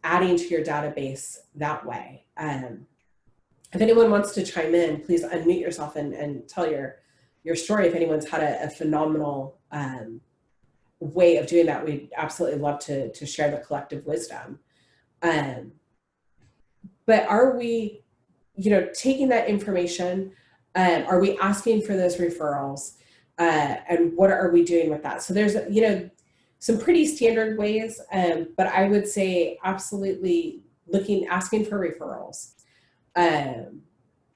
adding to your database that way. If anyone wants to chime in, please unmute yourself and tell your story. If anyone's had a phenomenal way of doing that, we'd absolutely love to share the collective wisdom. But are we, you know, taking that information? Are we asking for those referrals? And what are we doing with that? So there's, you know, some pretty standard ways, but I would say absolutely asking for referrals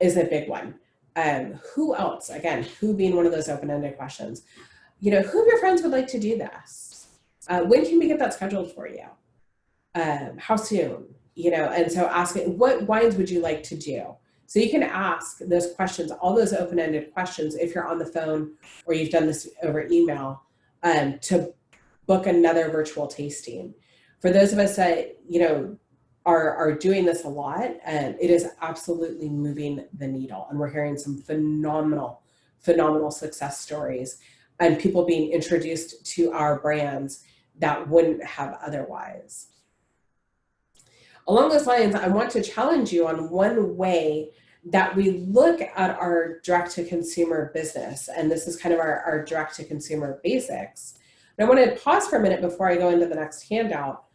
is a big one. Who else? Again, who being one of those open-ended questions. You know, who of your friends would like to do this? When can we get that scheduled for you? How soon? You know, and so asking, what wines would you like to do? So you can ask those questions, all those open-ended questions, if you're on the phone or you've done this over email, to book another virtual tasting. For those of us that, you know, are doing this a lot, it is absolutely moving the needle. And we're hearing some phenomenal success stories and people being introduced to our brands that wouldn't have otherwise. Along those lines, I want to challenge you on one way that we look at our direct-to-consumer business, and this is kind of our direct-to-consumer basics. And I want to pause for a minute before I go into the next handout.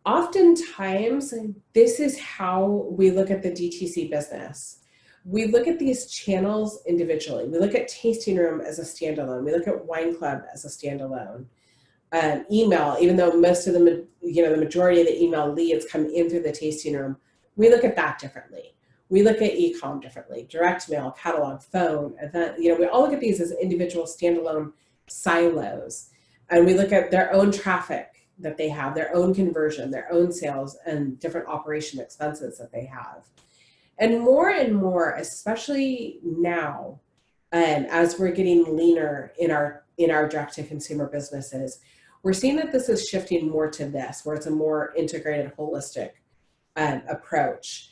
Oftentimes, this is how we look at the DTC business. We look at these channels individually. We look at Tasting Room as a standalone. We look at Wine Club as a standalone. Email, even though most of the, you know, the majority of the email leads come in through the Tasting Room, we look at that differently. We look at e-com differently, direct mail, catalog, phone, event. You know, we all look at these as individual standalone silos, and we look at their own traffic, that they have, their own conversion, their own sales, and different operation expenses that they have. And more, especially now, as we're getting leaner in our direct-to-consumer businesses, we're seeing that this is shifting more to this, where it's a more integrated, holistic approach.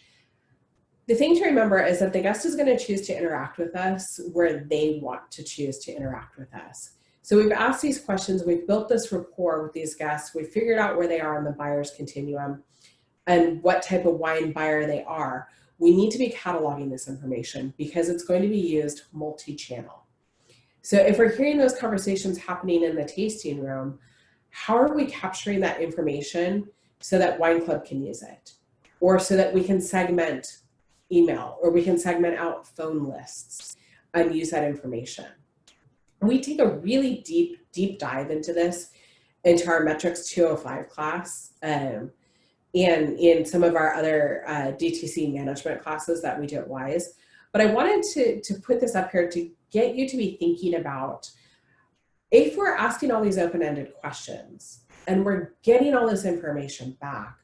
The thing to remember is that the guest is going to choose to interact with us where they want to choose to interact with us. So we've asked these questions, we've built this rapport with these guests, we've figured out where they are on the buyer's continuum and what type of wine buyer they are. We need to be cataloging this information because it's going to be used multi-channel. So if we're hearing those conversations happening in the tasting room, how are we capturing that information so that Wine Club can use it? Or so that we can segment email, or we can segment out phone lists and use that information. We take a really deep dive into this, into our Metrics 205 class, and in some of our other DTC management classes that we do at Wise. But I wanted to put this up here to get you to be thinking about, if we're asking all these open-ended questions and we're getting all this information back,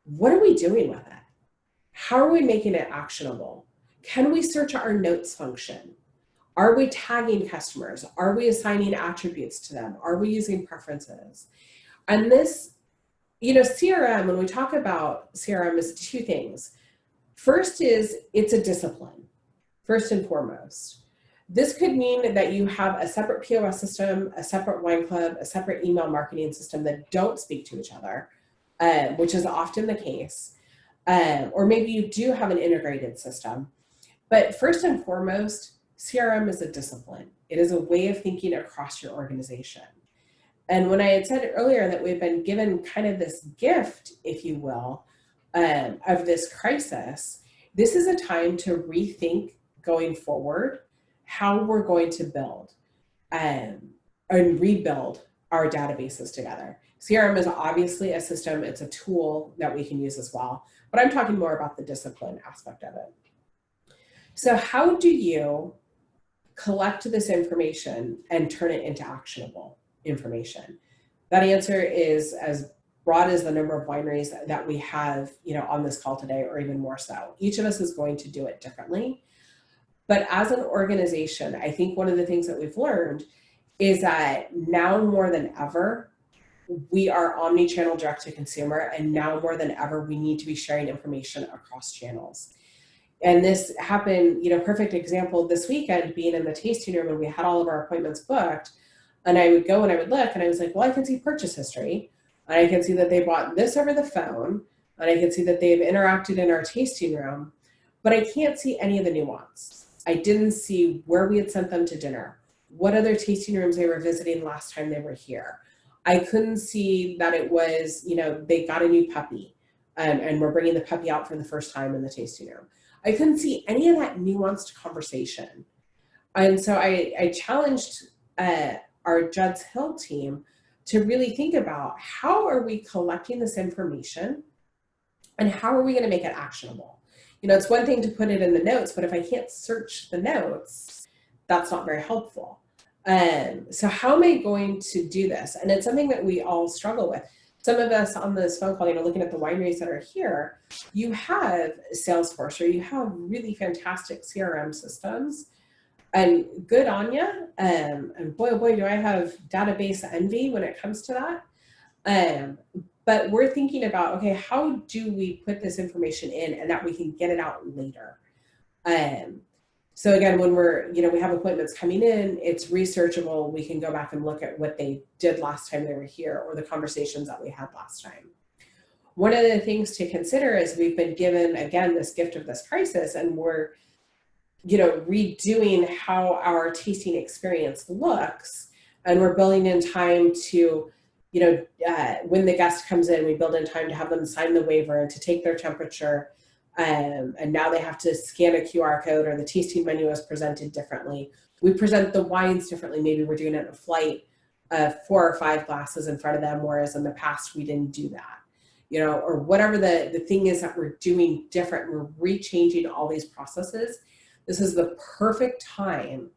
what are we doing with it? How are we making it actionable? Can we search our notes function? Are we tagging customers? Are we assigning attributes to them? Are we using preferences? And this, CRM, when we talk about CRM, is two things. First is it's a discipline, first and foremost. This could mean that you have a separate POS system, a separate wine club, a separate email marketing system that don't speak to each other, which is often the case. Or maybe you do have an integrated system. But first and foremost, CRM is a discipline. It is a way of thinking across your organization. And when I had said earlier that we've been given kind of this gift, if you will, of this crisis, this is a time to rethink going forward how we're going to build and rebuild our databases together. CRM is obviously a system, it's a tool that we can use as well, but I'm talking more about the discipline aspect of it. So how do you collect this information and turn it into actionable information? That answer is as broad as the number of wineries that we have, on this call today, or even more so. Each of us is going to do it differently. But as an organization, I think one of the things that we've learned is that now more than ever, we are omni-channel direct to consumer, and now more than ever, we need to be sharing information across channels. And this happened, perfect example this weekend, being in the tasting room, and we had all of our appointments booked, and I would go and I would look, and I was like, well, I can see purchase history, and I can see that they bought this over the phone, and I can see that they've interacted in our tasting room, but I can't see any of the nuance. I didn't see where we had sent them to dinner, what other tasting rooms they were visiting last time they were here. I couldn't see that it was, they got a new puppy, and we're bringing the puppy out for the first time in the tasting room. I couldn't see any of that nuanced conversation. And so I challenged our Judd's Hill team to really think about, how are we collecting this information and how are we going to make it actionable? It's one thing to put it in the notes, but if I can't search the notes, that's not very helpful. So how am I going to do this? And it's something that we all struggle with. Some of us on this phone call, looking at the wineries that are here, you have Salesforce, or you have really fantastic CRM systems, and good on you. And boy, oh boy, do I have database envy when it comes to that. But we're thinking about, okay, how do we put this information in and that we can get it out later? So again, when we have appointments coming in, it's researchable. We can go back and look at what they did last time they were here, or the conversations that we had last time. One of the things to consider is we've been given, again, this gift of this crisis, and we're, redoing how our tasting experience looks, and we're building in time to, when the guest comes in, we build in time to have them sign the waiver and to take their temperature. And now they have to scan a QR code, or the tasting menu is presented differently. We present the wines differently. Maybe we're doing it in a flight, 4 or 5 glasses in front of them, whereas in the past we didn't do that, or whatever the thing is that we're doing different. We're rechanging all these processes. This is the perfect time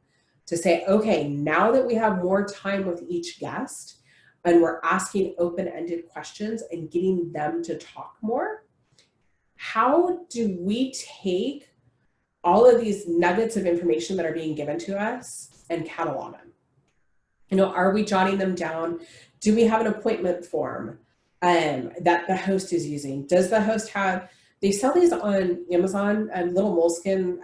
to say, okay, now that we have more time with each guest, and we're asking open-ended questions and getting them to talk more, how do we take all of these nuggets of information that are being given to us and catalog them? You know, are we jotting them down? Do we have an appointment form that the host is using? Does the host have, they sell these on Amazon, little moleskin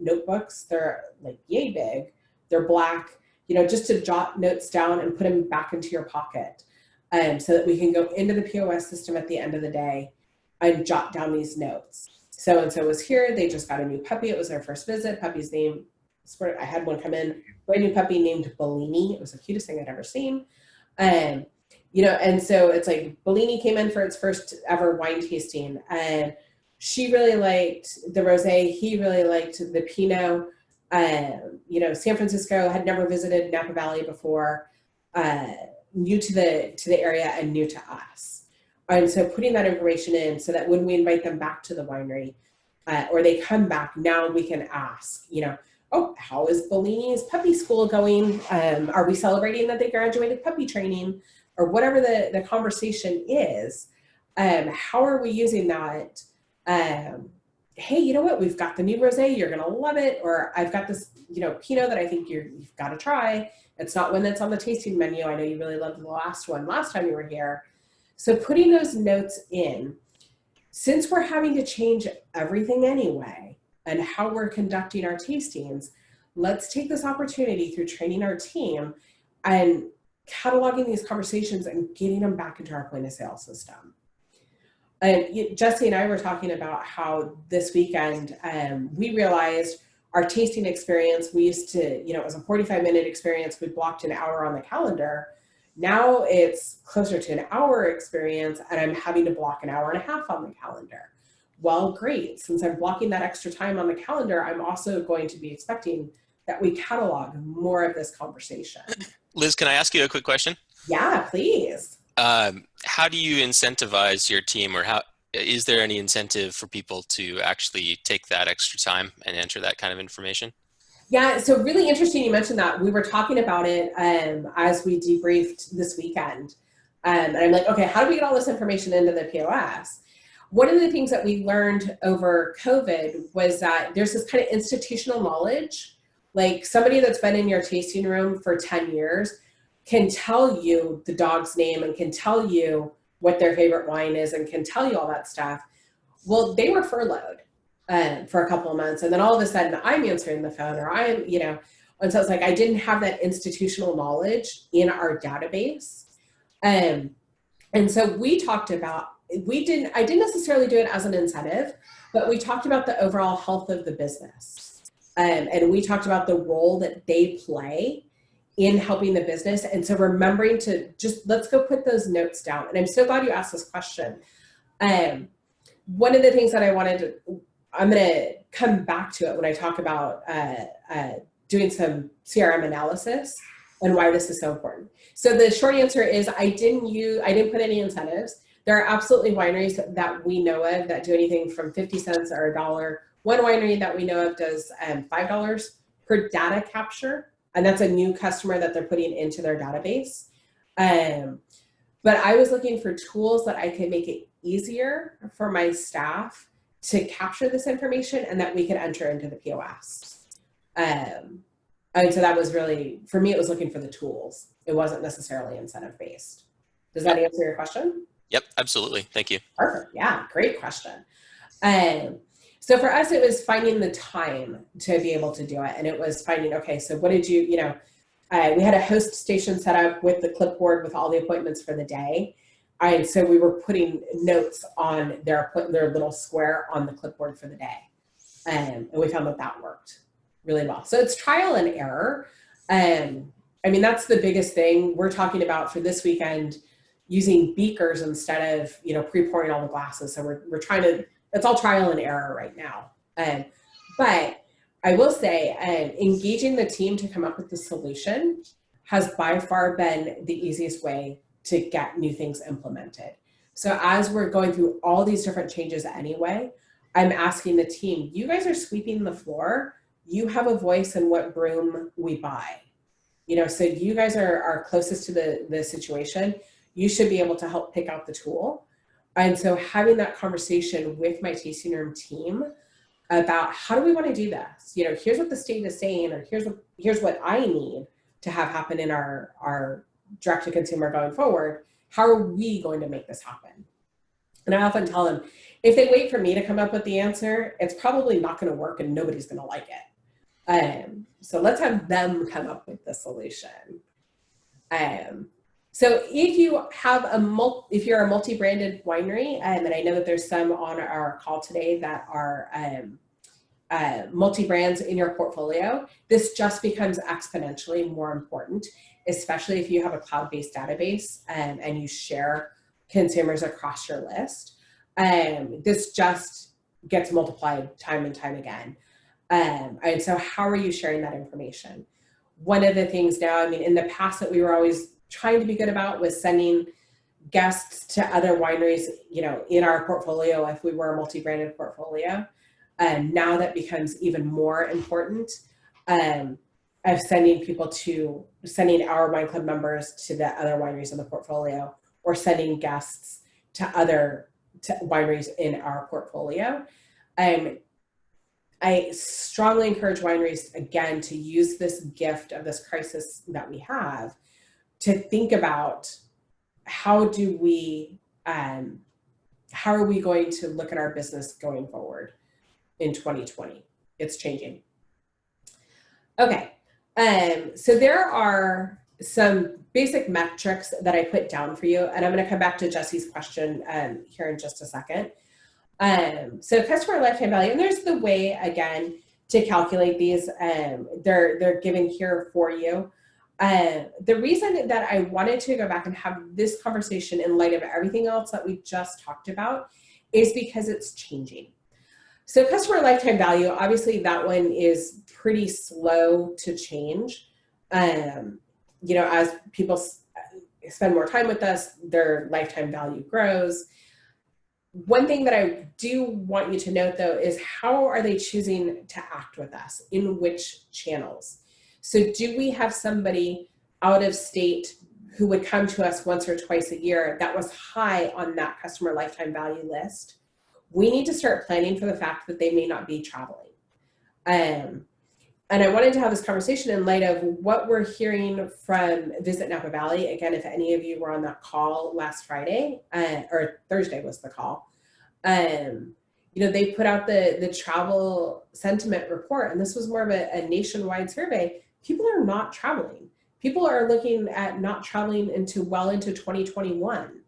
notebooks. They're like yay big. They're black, you know, just to jot notes down and put them back into your pocket so that we can go into the POS system at the end of the day and jot down these notes. So-and-so was here. They just got a new puppy. It was their first visit. Puppy's name, I had one come in, brand new puppy named Bellini. It was the cutest thing I'd ever seen. You know, and so it's like Bellini came in for its first ever wine tasting, and she really liked the rosé. He really liked the Pinot. You know, San Francisco, had never visited Napa Valley before, new to the area and new to us. And so putting that information in so that when we invite them back to the winery or they come back, now we can ask, you know, oh, how is Bellini's puppy school going? Are we celebrating that they graduated puppy training, or whatever the conversation is? How are we using that? Hey, you know what? We've got the new rosé. You're going to love it. Or I've got this, you know, Pinot that I think you've got to try. It's not one that's on the tasting menu. I know you really loved the last one last time you were here. So putting those notes in, since we're having to change everything anyway, and how we're conducting our tastings, let's take this opportunity through training our team and cataloging these conversations and getting them back into our point of sale system. And Jesse and I were talking about how this weekend we realized our tasting experience, we used to, you know, it was a 45-minute experience. We blocked an hour on the calendar. Now it's closer to an hour experience, and I'm having to block an hour and a half on the calendar. Well, great. Since I'm blocking that extra time on the calendar, I'm also going to be expecting that we catalog more of this conversation. Liz, can I ask you a quick question? Yeah, please. How do you incentivize your team, or how is there any incentive for people to actually take that extra time and enter that kind of information? Yeah, so really interesting you mentioned that. We were talking about it as we debriefed this weekend. And I'm like, okay, how do we get all this information into the POS? One of the things that we learned over COVID was that there's this kind of institutional knowledge, like somebody that's been in your tasting room for 10 years can tell you the dog's name and can tell you what their favorite wine is and can tell you all that stuff. Well, they were furloughed for a couple of months. And then all of a sudden I'm answering the phone, or I'm, you know, and so it's like, I didn't have that institutional knowledge in our database. And so we talked about, I didn't necessarily do it as an incentive, but we talked about the overall health of the business. And we talked about the role that they play in helping the business. And so remembering to just, let's go put those notes down. And I'm so glad you asked this question. One of the things that I'm going to come back to it when I talk about doing some CRM analysis and why this is so important. So the short answer is I didn't put any incentives. There are absolutely wineries that we know of that do anything from 50 cents or $1. One winery that we know of does $5 per data capture, and that's a new customer that they're putting into their database. But I was looking for tools that I could make it easier for my staff to capture this information and that we could enter into the POS. And so that was really, for me, it was looking for the tools. It wasn't necessarily incentive-based. Does that answer your question? Yep, absolutely. Thank you. Perfect. Yeah, great question. So for us, it was finding the time to be able to do it. And it was finding, okay, so what did we had a host station set up with the clipboard with all the appointments for the day. And so we were putting notes on their little square on the clipboard for the day. And we found that worked really well. So it's trial and error. I mean, that's the biggest thing we're talking about for this weekend, using beakers instead of, pre-pouring all the glasses. So we're trying to, it's all trial and error right now. But I will say, engaging the team to come up with the solution has by far been the easiest way to get new things implemented. So as we're going through all these different changes anyway, I'm asking the team, you guys are sweeping the floor. You have a voice in what broom we buy. You know, so you guys are closest to the situation. You should be able to help pick out the tool. And so having that conversation with my tasting room team about how do we want to do this? You know, here's what the state is saying, or here's what I need to have happen in our direct to consumer going forward. How are we going to make this happen? And I often tell them, if they wait for me to come up with the answer, it's probably not going to work and nobody's going to like it. So let's have them come up with the solution. So if you have if you're a multi-branded winery, and I know that there's some on our call today that are multi-brands in your portfolio, this just becomes exponentially more important, especially if you have a cloud-based database and you share consumers across your list. This just gets multiplied time and time again. And so how are you sharing that information? One of the things now, I mean, in the past that we were always trying to be good about was sending guests to other wineries, you know, in our portfolio if we were a multi-branded portfolio. And now that becomes even more important, of sending our wine club members to the other wineries in the portfolio, or sending guests to other wineries in our portfolio. I strongly encourage wineries, again, to use this gift of this crisis that we have to think about how are we going to look at our business going forward in 2020. It's changing. Okay, so there are some basic metrics that I put down for you, and I'm going to come back to Jesse's question here in just a second. So customer lifetime value, and there's the way, again, to calculate these. They're given here for you. The reason that I wanted to go back and have this conversation in light of everything else that we just talked about is because it's changing. So customer lifetime value, obviously that one is pretty slow to change. You know, as people spend more time with us, their lifetime value grows. One thing that I do want you to note, though, is how are they choosing to act with us? In which channels? So do we have somebody out of state who would come to us once or twice a year that was high on that customer lifetime value list? We need to start planning for the fact that they may not be traveling. And I wanted to have this conversation in light of what we're hearing from Visit Napa Valley. Again, if any of you were on that call last Friday, or Thursday was the call, you know, they put out the travel sentiment report, and this was more of a nationwide survey. People are not traveling. People are looking at not traveling well into 2021.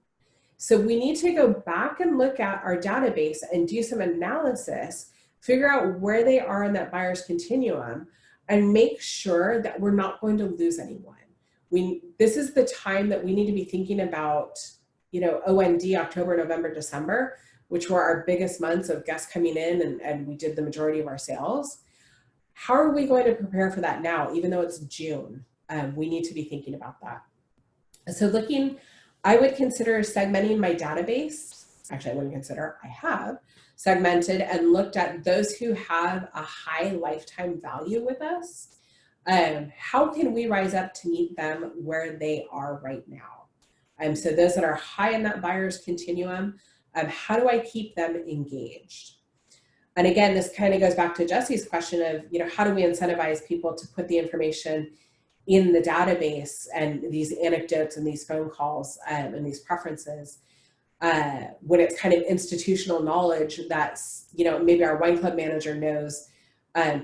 So we need to go back and look at our database and do some analysis, figure out where they are in that buyer's continuum, and make sure that we're not going to lose anyone. This is the time that we need to be thinking about, you know, OND, October, November, December, which were our biggest months of guests coming in, and we did the majority of our sales. How are we going to prepare for that now, even though it's June? We need to be thinking about that. So I would consider segmenting my database. Actually, I wouldn't consider, I have segmented and looked at those who have a high lifetime value with us. How can we rise up to meet them where they are right now? So those that are high in that buyer's continuum, how do I keep them engaged? And again, this kind of goes back to Jesse's question of, you know, how do we incentivize people to put the information in the database and these anecdotes and these phone calls and these preferences when it's kind of institutional knowledge that's, you know, maybe our wine club manager knows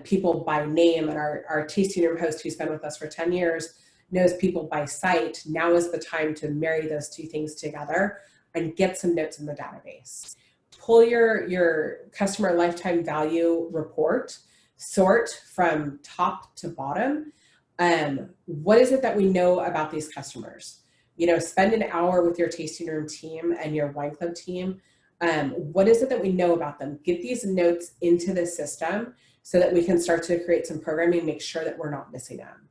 people by name, and our tasting room host who's been with us for 10 years knows people by sight. Now is the time to marry those two things together and get some notes in the database. Pull your customer lifetime value report, sort from top to bottom. What is it that we know about these customers? You know, spend an hour with your tasting room team and your wine club team. What is it that we know about them? Get these notes into the system so that we can start to create some programming and make sure that we're not missing them.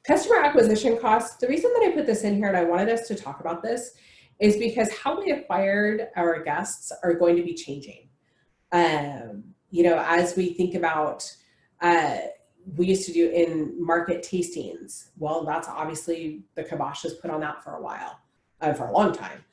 Customer acquisition costs. The reason that I put this in here and I wanted us to talk about this is because how we acquired our guests are going to be changing. You know, as we think about, we used to do in market tastings. Well, that's obviously the kibosh is put on that for a while, for a long time.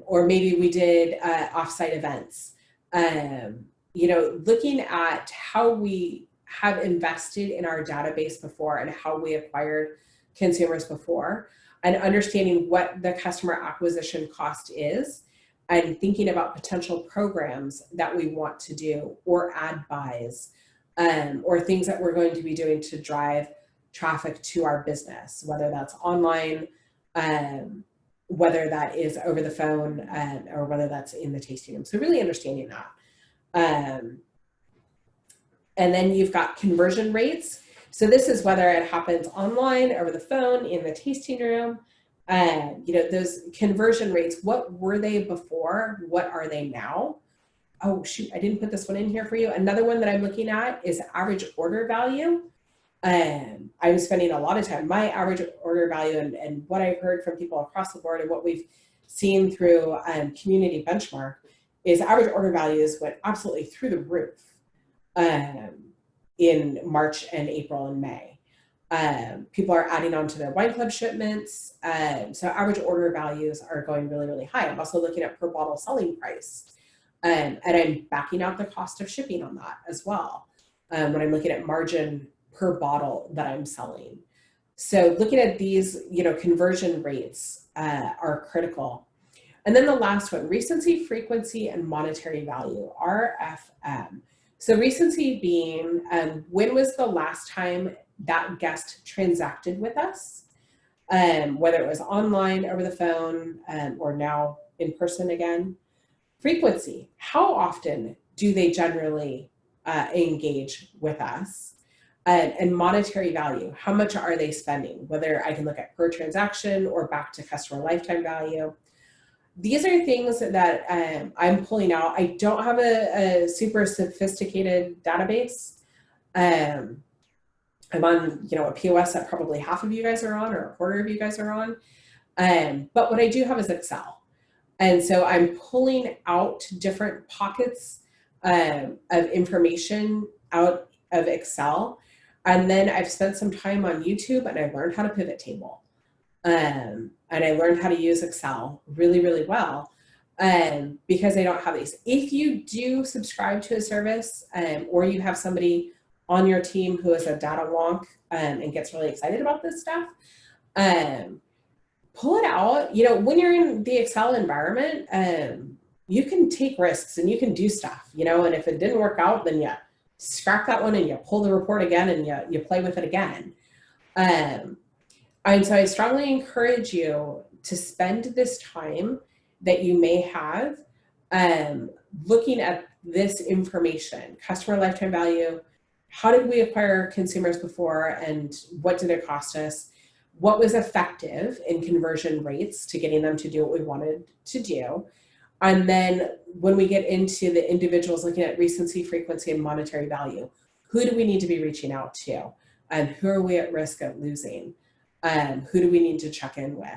Or maybe we did offsite events. You know, looking at how we have invested in our database before and how we acquired consumers before, and understanding what the customer acquisition cost is, and thinking about potential programs that we want to do, or ad buys, or things that we're going to be doing to drive traffic to our business, whether that's online, whether that is over the phone, or whether that's in the tasting room. So really understanding that. And then you've got conversion rates. So this is whether it happens online, over the phone, in the tasting room. You know, those conversion rates, what were they before? What are they now? Oh, shoot, I didn't put this one in here for you. Another one that I'm looking at is average order value. I'm spending a lot of time, my average order value, and what I've heard from people across the board and what we've seen through community benchmark is average order values went absolutely through the roof in March and April and May. People are adding on to their wine club shipments. So average order values are going really, really high. I'm also looking at per bottle selling price. And I'm backing out the cost of shipping on that as well. When I'm looking at margin per bottle that I'm selling. So looking at these, you know, conversion rates are critical. And then the last one, recency, frequency, and monetary value, RFM. So recency being, when was the last time that guest transacted with us? Whether it was online, over the phone, or now in person again. Frequency, how often do they generally engage with us? And monetary value, how much are they spending? Whether I can look at per transaction or back to customer lifetime value. These are things that I'm pulling out. I don't have a super sophisticated database. I'm on, you know, a POS that probably half of you guys are on, or a quarter of you guys are on. But what I do have is Excel. And so I'm pulling out different pockets of information out of Excel. And then I've spent some time on YouTube, and I learned how to pivot table. And I learned how to use Excel really, really well, because I don't have these. If you do subscribe to a service, or you have somebody on your team who is a data wonk and gets really excited about this stuff, pull it out. You know, when you're in the Excel environment, you can take risks and you can do stuff, you know, and if it didn't work out, then you scrap that one and you pull the report again and you play with it again. And so I strongly encourage you to spend this time that you may have looking at this information, customer lifetime value. How did we acquire consumers before, and what did it cost us? What was effective in conversion rates to getting them to do what we wanted to do? And then when we get into the individuals, looking at recency, frequency, and monetary value, who do we need to be reaching out to? And who are we at risk of losing? Who do we need to check in with?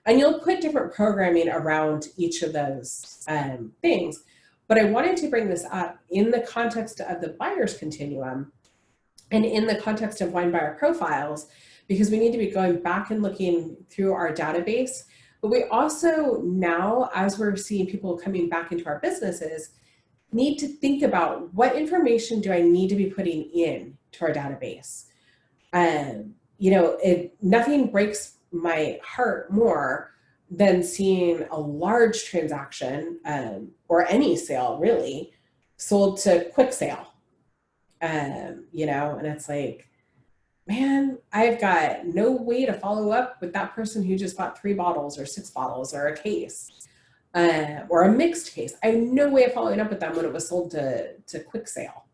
And you'll put different programming around each of those things. But I wanted to bring this up in the context of the buyer's continuum and in the context of wine buyer profiles, because we need to be going back and looking through our database. But we also now, as we're seeing people coming back into our businesses, need to think about what information do I need to be putting in to our database. You know, nothing breaks my heart more than seeing a large transaction, or any sale really, sold to quick sale. You know, and it's like, man, I've got no way to follow up with that person who just bought 3 bottles or 6 bottles or a case, or a mixed case. I have no way of following up with them when it was sold to quick sale,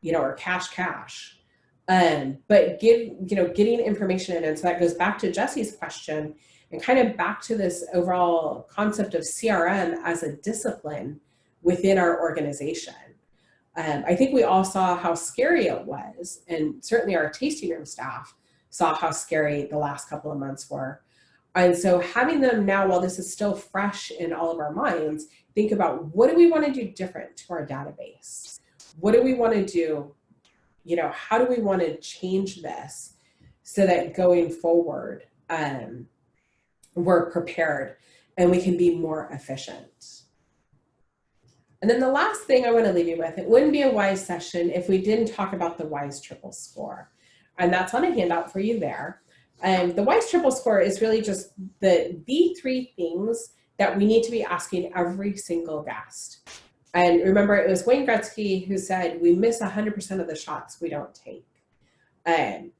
you know, or cash. But getting information in. And so that goes back to Jesse's question and kind of back to this overall concept of CRM as a discipline within our organization. I think we all saw how scary it was, and certainly our tasting room staff saw how scary the last couple of months were. And so having them now, while this is still fresh in all of our minds, think about, what do we want to do different to our database? What do we want to do how do we want to change this so that going forward, we're prepared and we can be more efficient. And then the last thing I want to leave you with, it wouldn't be a WISE session if we didn't talk about the WISE triple score. And that's on a handout for you there. The WISE triple score is really just the 3 things that we need to be asking every single guest. And remember, it was Wayne Gretzky who said, we miss 100% of the shots we don't take.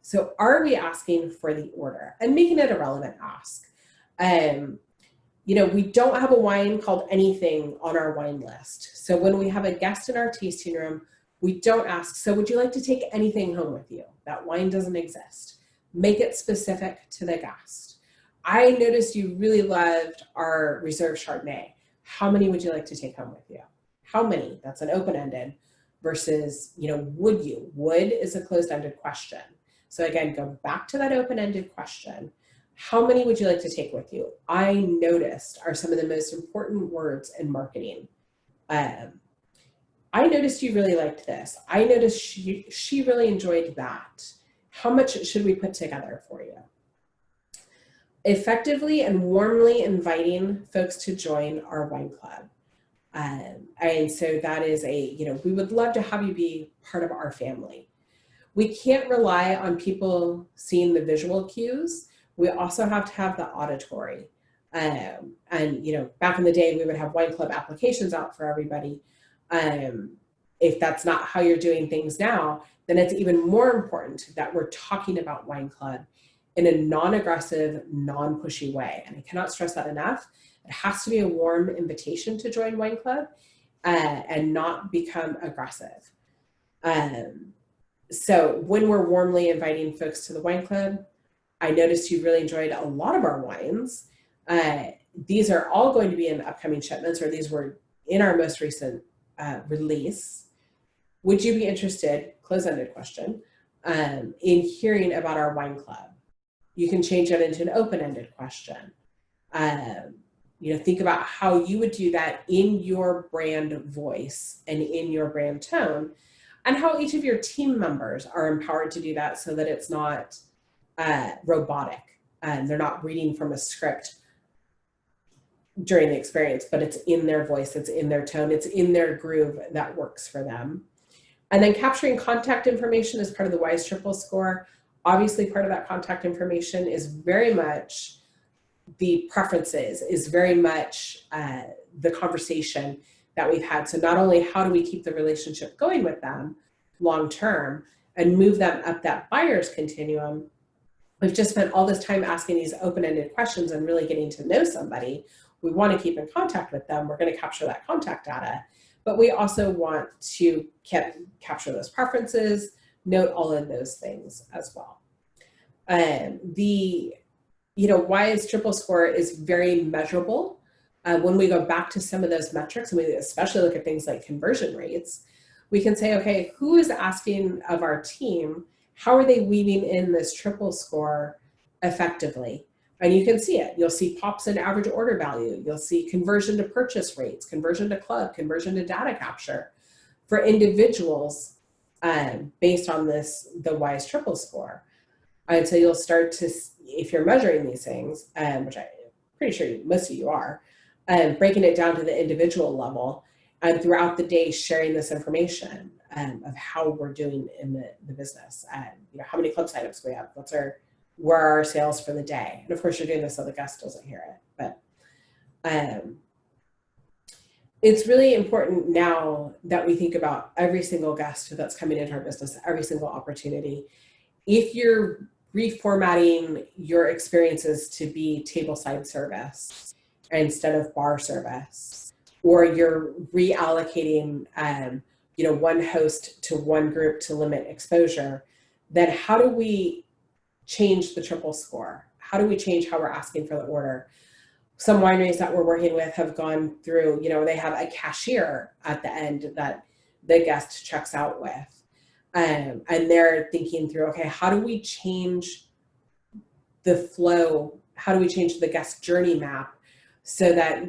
So are we asking for the order and making it a relevant ask? We don't have a wine called anything on our wine list. So when we have a guest in our tasting room, we don't ask, so would you like to take anything home with you? That wine doesn't exist. Make it specific to the guest. I noticed you really loved our Reserve Chardonnay. How many would you like to take home with you? How many? That's an open-ended versus, would you? Would is a closed-ended question. So again, go back to that open-ended question. How many would you like to take with you? I noticed are some of the most important words in marketing. I noticed you really liked this. I noticed she really enjoyed that. How much should we put together for you? Effectively and warmly inviting folks to join our wine club. And so that is we would love to have you be part of our family. We can't rely on people seeing the visual cues. We also have to have the auditory. Back in the day, we would have wine club applications out for everybody. If that's not how you're doing things now, then it's even more important that we're talking about wine club in a non-aggressive, non-pushy way. And I cannot stress that enough. It has to be a warm invitation to join wine club and not become aggressive. So when we're warmly inviting folks to the wine club, I noticed you really enjoyed a lot of our wines. These are all going to be in upcoming shipments, or these were in our most recent release. Would you be interested, close-ended question, in hearing about our wine club? You can change that into an open-ended question. Think about how you would do that in your brand voice and in your brand tone, and how each of your team members are empowered to do that so that it's not robotic and they're not reading from a script during the experience, but it's in their voice, it's in their tone, it's in their groove that works for them. And then capturing contact information as part of the WISE triple score. Obviously, part of that contact information is very much the preferences, is very much the conversation that we've had. So not only how do we keep the relationship going with them long term and move them up that buyer's continuum, we've just spent all this time asking these open-ended questions and really getting to know somebody. We want to keep in contact with them. We're going to capture that contact data, but we also want to capture those preferences, note all of those things as well. The WISE triple score is very measurable. When we go back to some of those metrics, and we especially look at things like conversion rates, we can say, okay, who is asking of our team, how are they weaving in this triple score effectively? And you can see it. You'll see pops in average order value. You'll see conversion to purchase rates, conversion to club, conversion to data capture for individuals based on the WISE triple score. And so you'll start to, if you're measuring these things, which I'm pretty sure most of you are, breaking it down to the individual level, and throughout the day sharing this information of how we're doing in the business, how many club signups we have, where are our sales for the day. And of course you're doing this so the guest doesn't hear it, but it's really important now that we think about every single guest that's coming into our business, every single opportunity. If you're reformatting your experiences to be tableside service instead of bar service, or you're reallocating one host to one group to limit exposure, then how do we change the triple score? How do we change how we're asking for the order? Some wineries that we're working with have gone through, they have a cashier at the end that the guest checks out with. And they're thinking through, okay, how do we change the flow? How do we change the guest journey map so that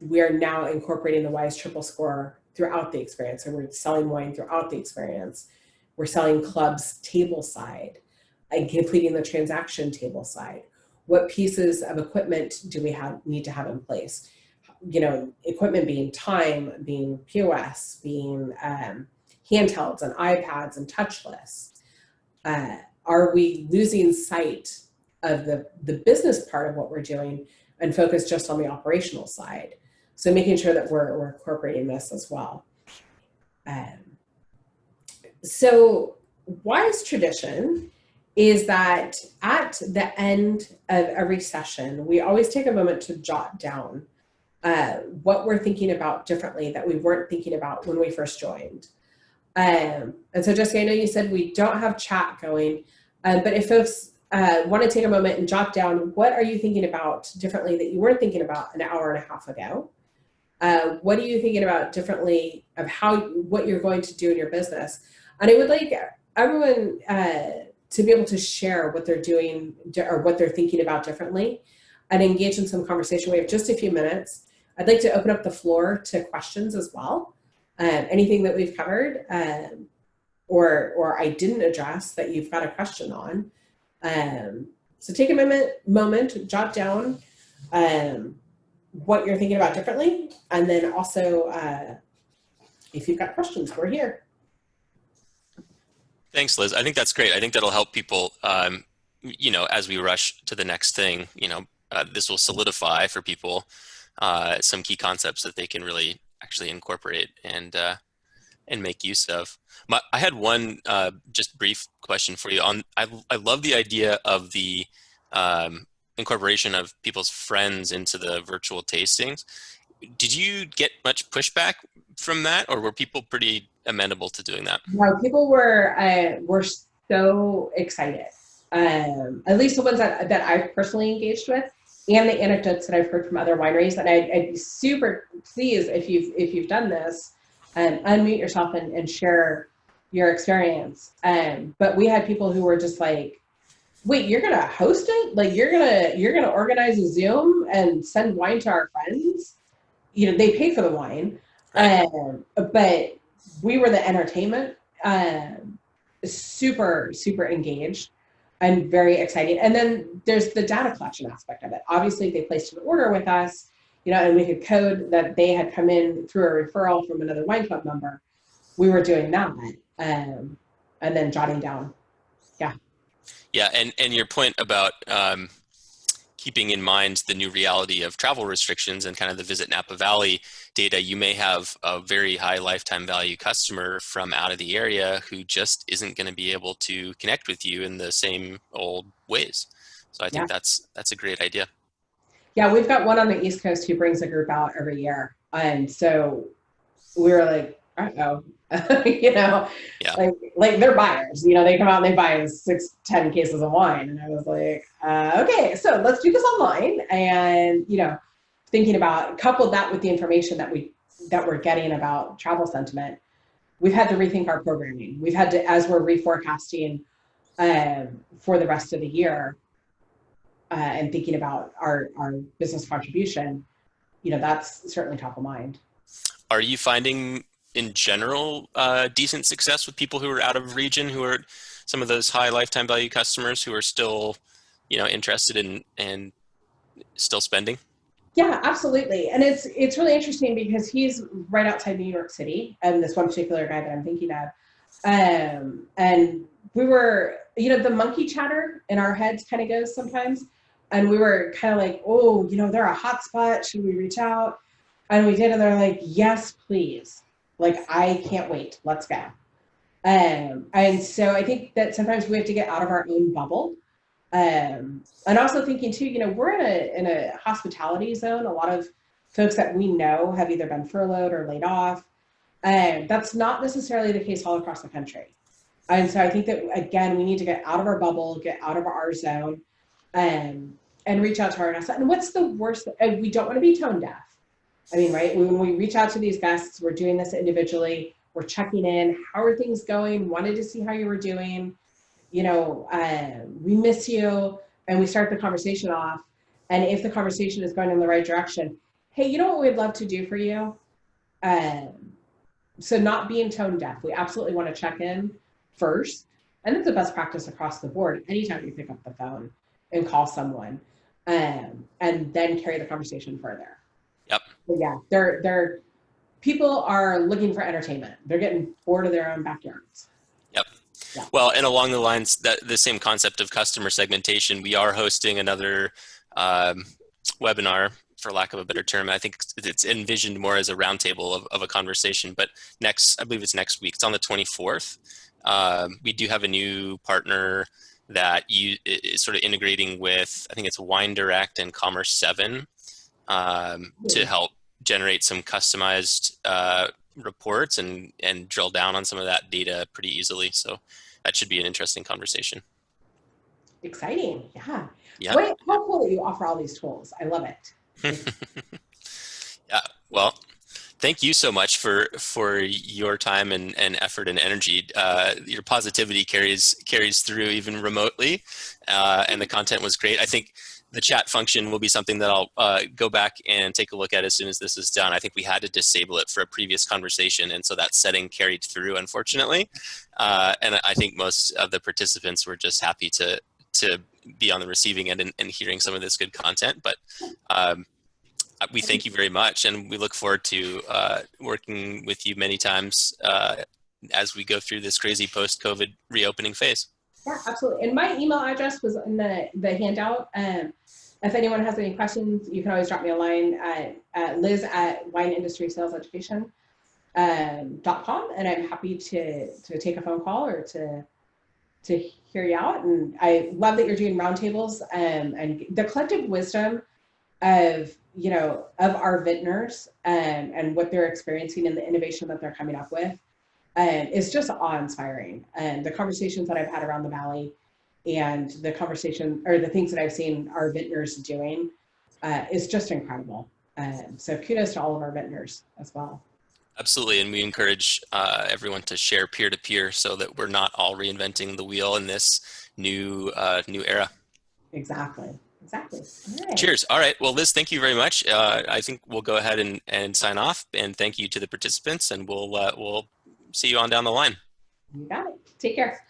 we're now incorporating the WISE triple score throughout the experience, and we're selling wine throughout the experience? we're selling clubs table side and completing the transaction table side. What pieces of equipment do we need to have in place? You know, equipment being time, being POS, being handhelds and iPads and touchless. Are we losing sight of the business part of what we're doing and focus just on the operational side? So making sure that we're incorporating this as well. So wise tradition is that at the end of every session, we always take a moment to jot down what we're thinking about differently that we weren't thinking about when we first joined. And so Jesse, I know you said we don't have chat going, but if folks want to take a moment and jot down, what are you thinking about differently that you weren't thinking about an hour and a half ago? What are you thinking about differently of what you're going to do in your business? And I would like everyone to be able to share what they're doing or what they're thinking about differently and engage in some conversation. We have just a few minutes. I'd like to open up the floor to questions as well. Anything that we've covered or I didn't address that you've got a question on. So take a moment, jot down what you're thinking about differently. And then also, if you've got questions, we're here. Thanks, Liz. I think that's great. I think that'll help people, you know, as we rush to the next thing, you know, this will solidify for people some key concepts that they can really actually incorporate and make use of. I had one just brief question for you on, I love the idea of the incorporation of people's friends into the virtual tastings. Did you get much pushback from that, or were people pretty amenable to doing that? No, people were so excited. At least the ones that I've personally engaged with, and the anecdotes that I've heard from other wineries. And I'd be super pleased if you've done this, unmute yourself and share your experience. But we had people who were just like, "Wait, you're gonna host it? Like you're gonna organize a Zoom and send wine to our friends? You know, they pay for the wine, but we were the entertainment." Super engaged and very excited. And then there's the data collection aspect of it. Obviously, they placed an order with us, you know, and we could code that they had come in through a referral from another wine club member. We were doing that, and then jotting down. Yeah, and your point about keeping in mind the new reality of travel restrictions and kind of the Visit Napa Valley data, you may have a very high lifetime value customer from out of the area who just isn't going to be able to connect with you in the same old ways. So I think that's a great idea. Yeah, we've got one on the East Coast who brings a group out every year. And so we were like, uh-oh, you know, like they're buyers, you know, they come out and they buy 6-10 cases of wine. And I was like, okay, so let's do this online. And, you know, thinking about, coupled that with the information that we're getting about travel sentiment, we've had to rethink our programming. We've had to, as we're reforecasting for the rest of the year and thinking about our business contribution, you know, that's certainly top of mind. Are you finding in general decent success with people who are out of region, who are some of those high lifetime value customers who are still, you know, interested in and still spending? Yeah, absolutely. And it's really interesting because he's right outside New York City, and this one particular guy that I'm thinking of. And we were, you know, the monkey chatter in our heads kind of goes sometimes. And we were kind of like, oh, you know, they're a hot spot. Should we reach out? And we did. And they're like, yes, please. Like, I can't wait. Let's go. And so I think that sometimes we have to get out of our own bubble. And also thinking too, you know, we're in a hospitality zone. A lot of folks that we know have either been furloughed or laid off. And that's not necessarily the case all across the country. And so I think that, again, we need to get out of our bubble, get out of our zone, and reach out to our guests. And what's the worst? We don't want to be tone deaf. I mean, right? When we reach out to these guests, we're doing this individually. We're checking in. How are things going? Wanted to see how you were doing. You know, we miss you. And we start the conversation off. And if the conversation is going in the right direction, hey, you know what we'd love to do for you? So not being tone deaf. We absolutely want to check in first. And it's a best practice across the board. Anytime you pick up the phone and call someone, and then carry the conversation further. Yep. But yeah, they're people are looking for entertainment. They're getting bored of their own backyards. Yep. Yeah. Well, and along the lines that the same concept of customer segmentation, we are hosting another webinar, for lack of a better term. I think it's envisioned more as a roundtable of a conversation, but I believe it's next week. It's on the 24th. We do have a new partner that is sort of integrating with, I think it's Wine Direct and Commerce 7 to help generate some customized reports and drill down on some of that data pretty easily. So that should be an interesting conversation. Exciting. Yeah. Yeah. Wait, how cool that you offer all these tools. I love it. Yeah. Well, thank you so much for your time and effort and energy. Your positivity carries through even remotely, and the content was great. I think the chat function will be something that I'll go back and take a look at as soon as this is done. I think we had to disable it for a previous conversation, and so that setting carried through, unfortunately. And I think most of the participants were just happy to be on the receiving end and hearing some of this good content. But we thank you very much, and we look forward to working with you many times as we go through this crazy post-COVID reopening phase. Yeah, absolutely. And my email address was in the handout. If anyone has any questions, you can always drop me a line at liz@wineindustrysalesEducation.com, and I'm happy to take a phone call or to hear you out. And I love that you're doing roundtables and the collective wisdom of our vintners and what they're experiencing and the innovation that they're coming up with. It's just awe-inspiring. And the conversations that I've had around the Valley and the conversation or the things that I've seen our vintners doing is just incredible. So kudos to all of our vintners as well. Absolutely, and we encourage everyone to share peer-to-peer so that we're not all reinventing the wheel in this new era. Exactly. All right. Cheers. All right. Well, Liz, thank you very much. I think we'll go ahead and sign off, and thank you to the participants, and we'll see you on down the line. You got it. Take care.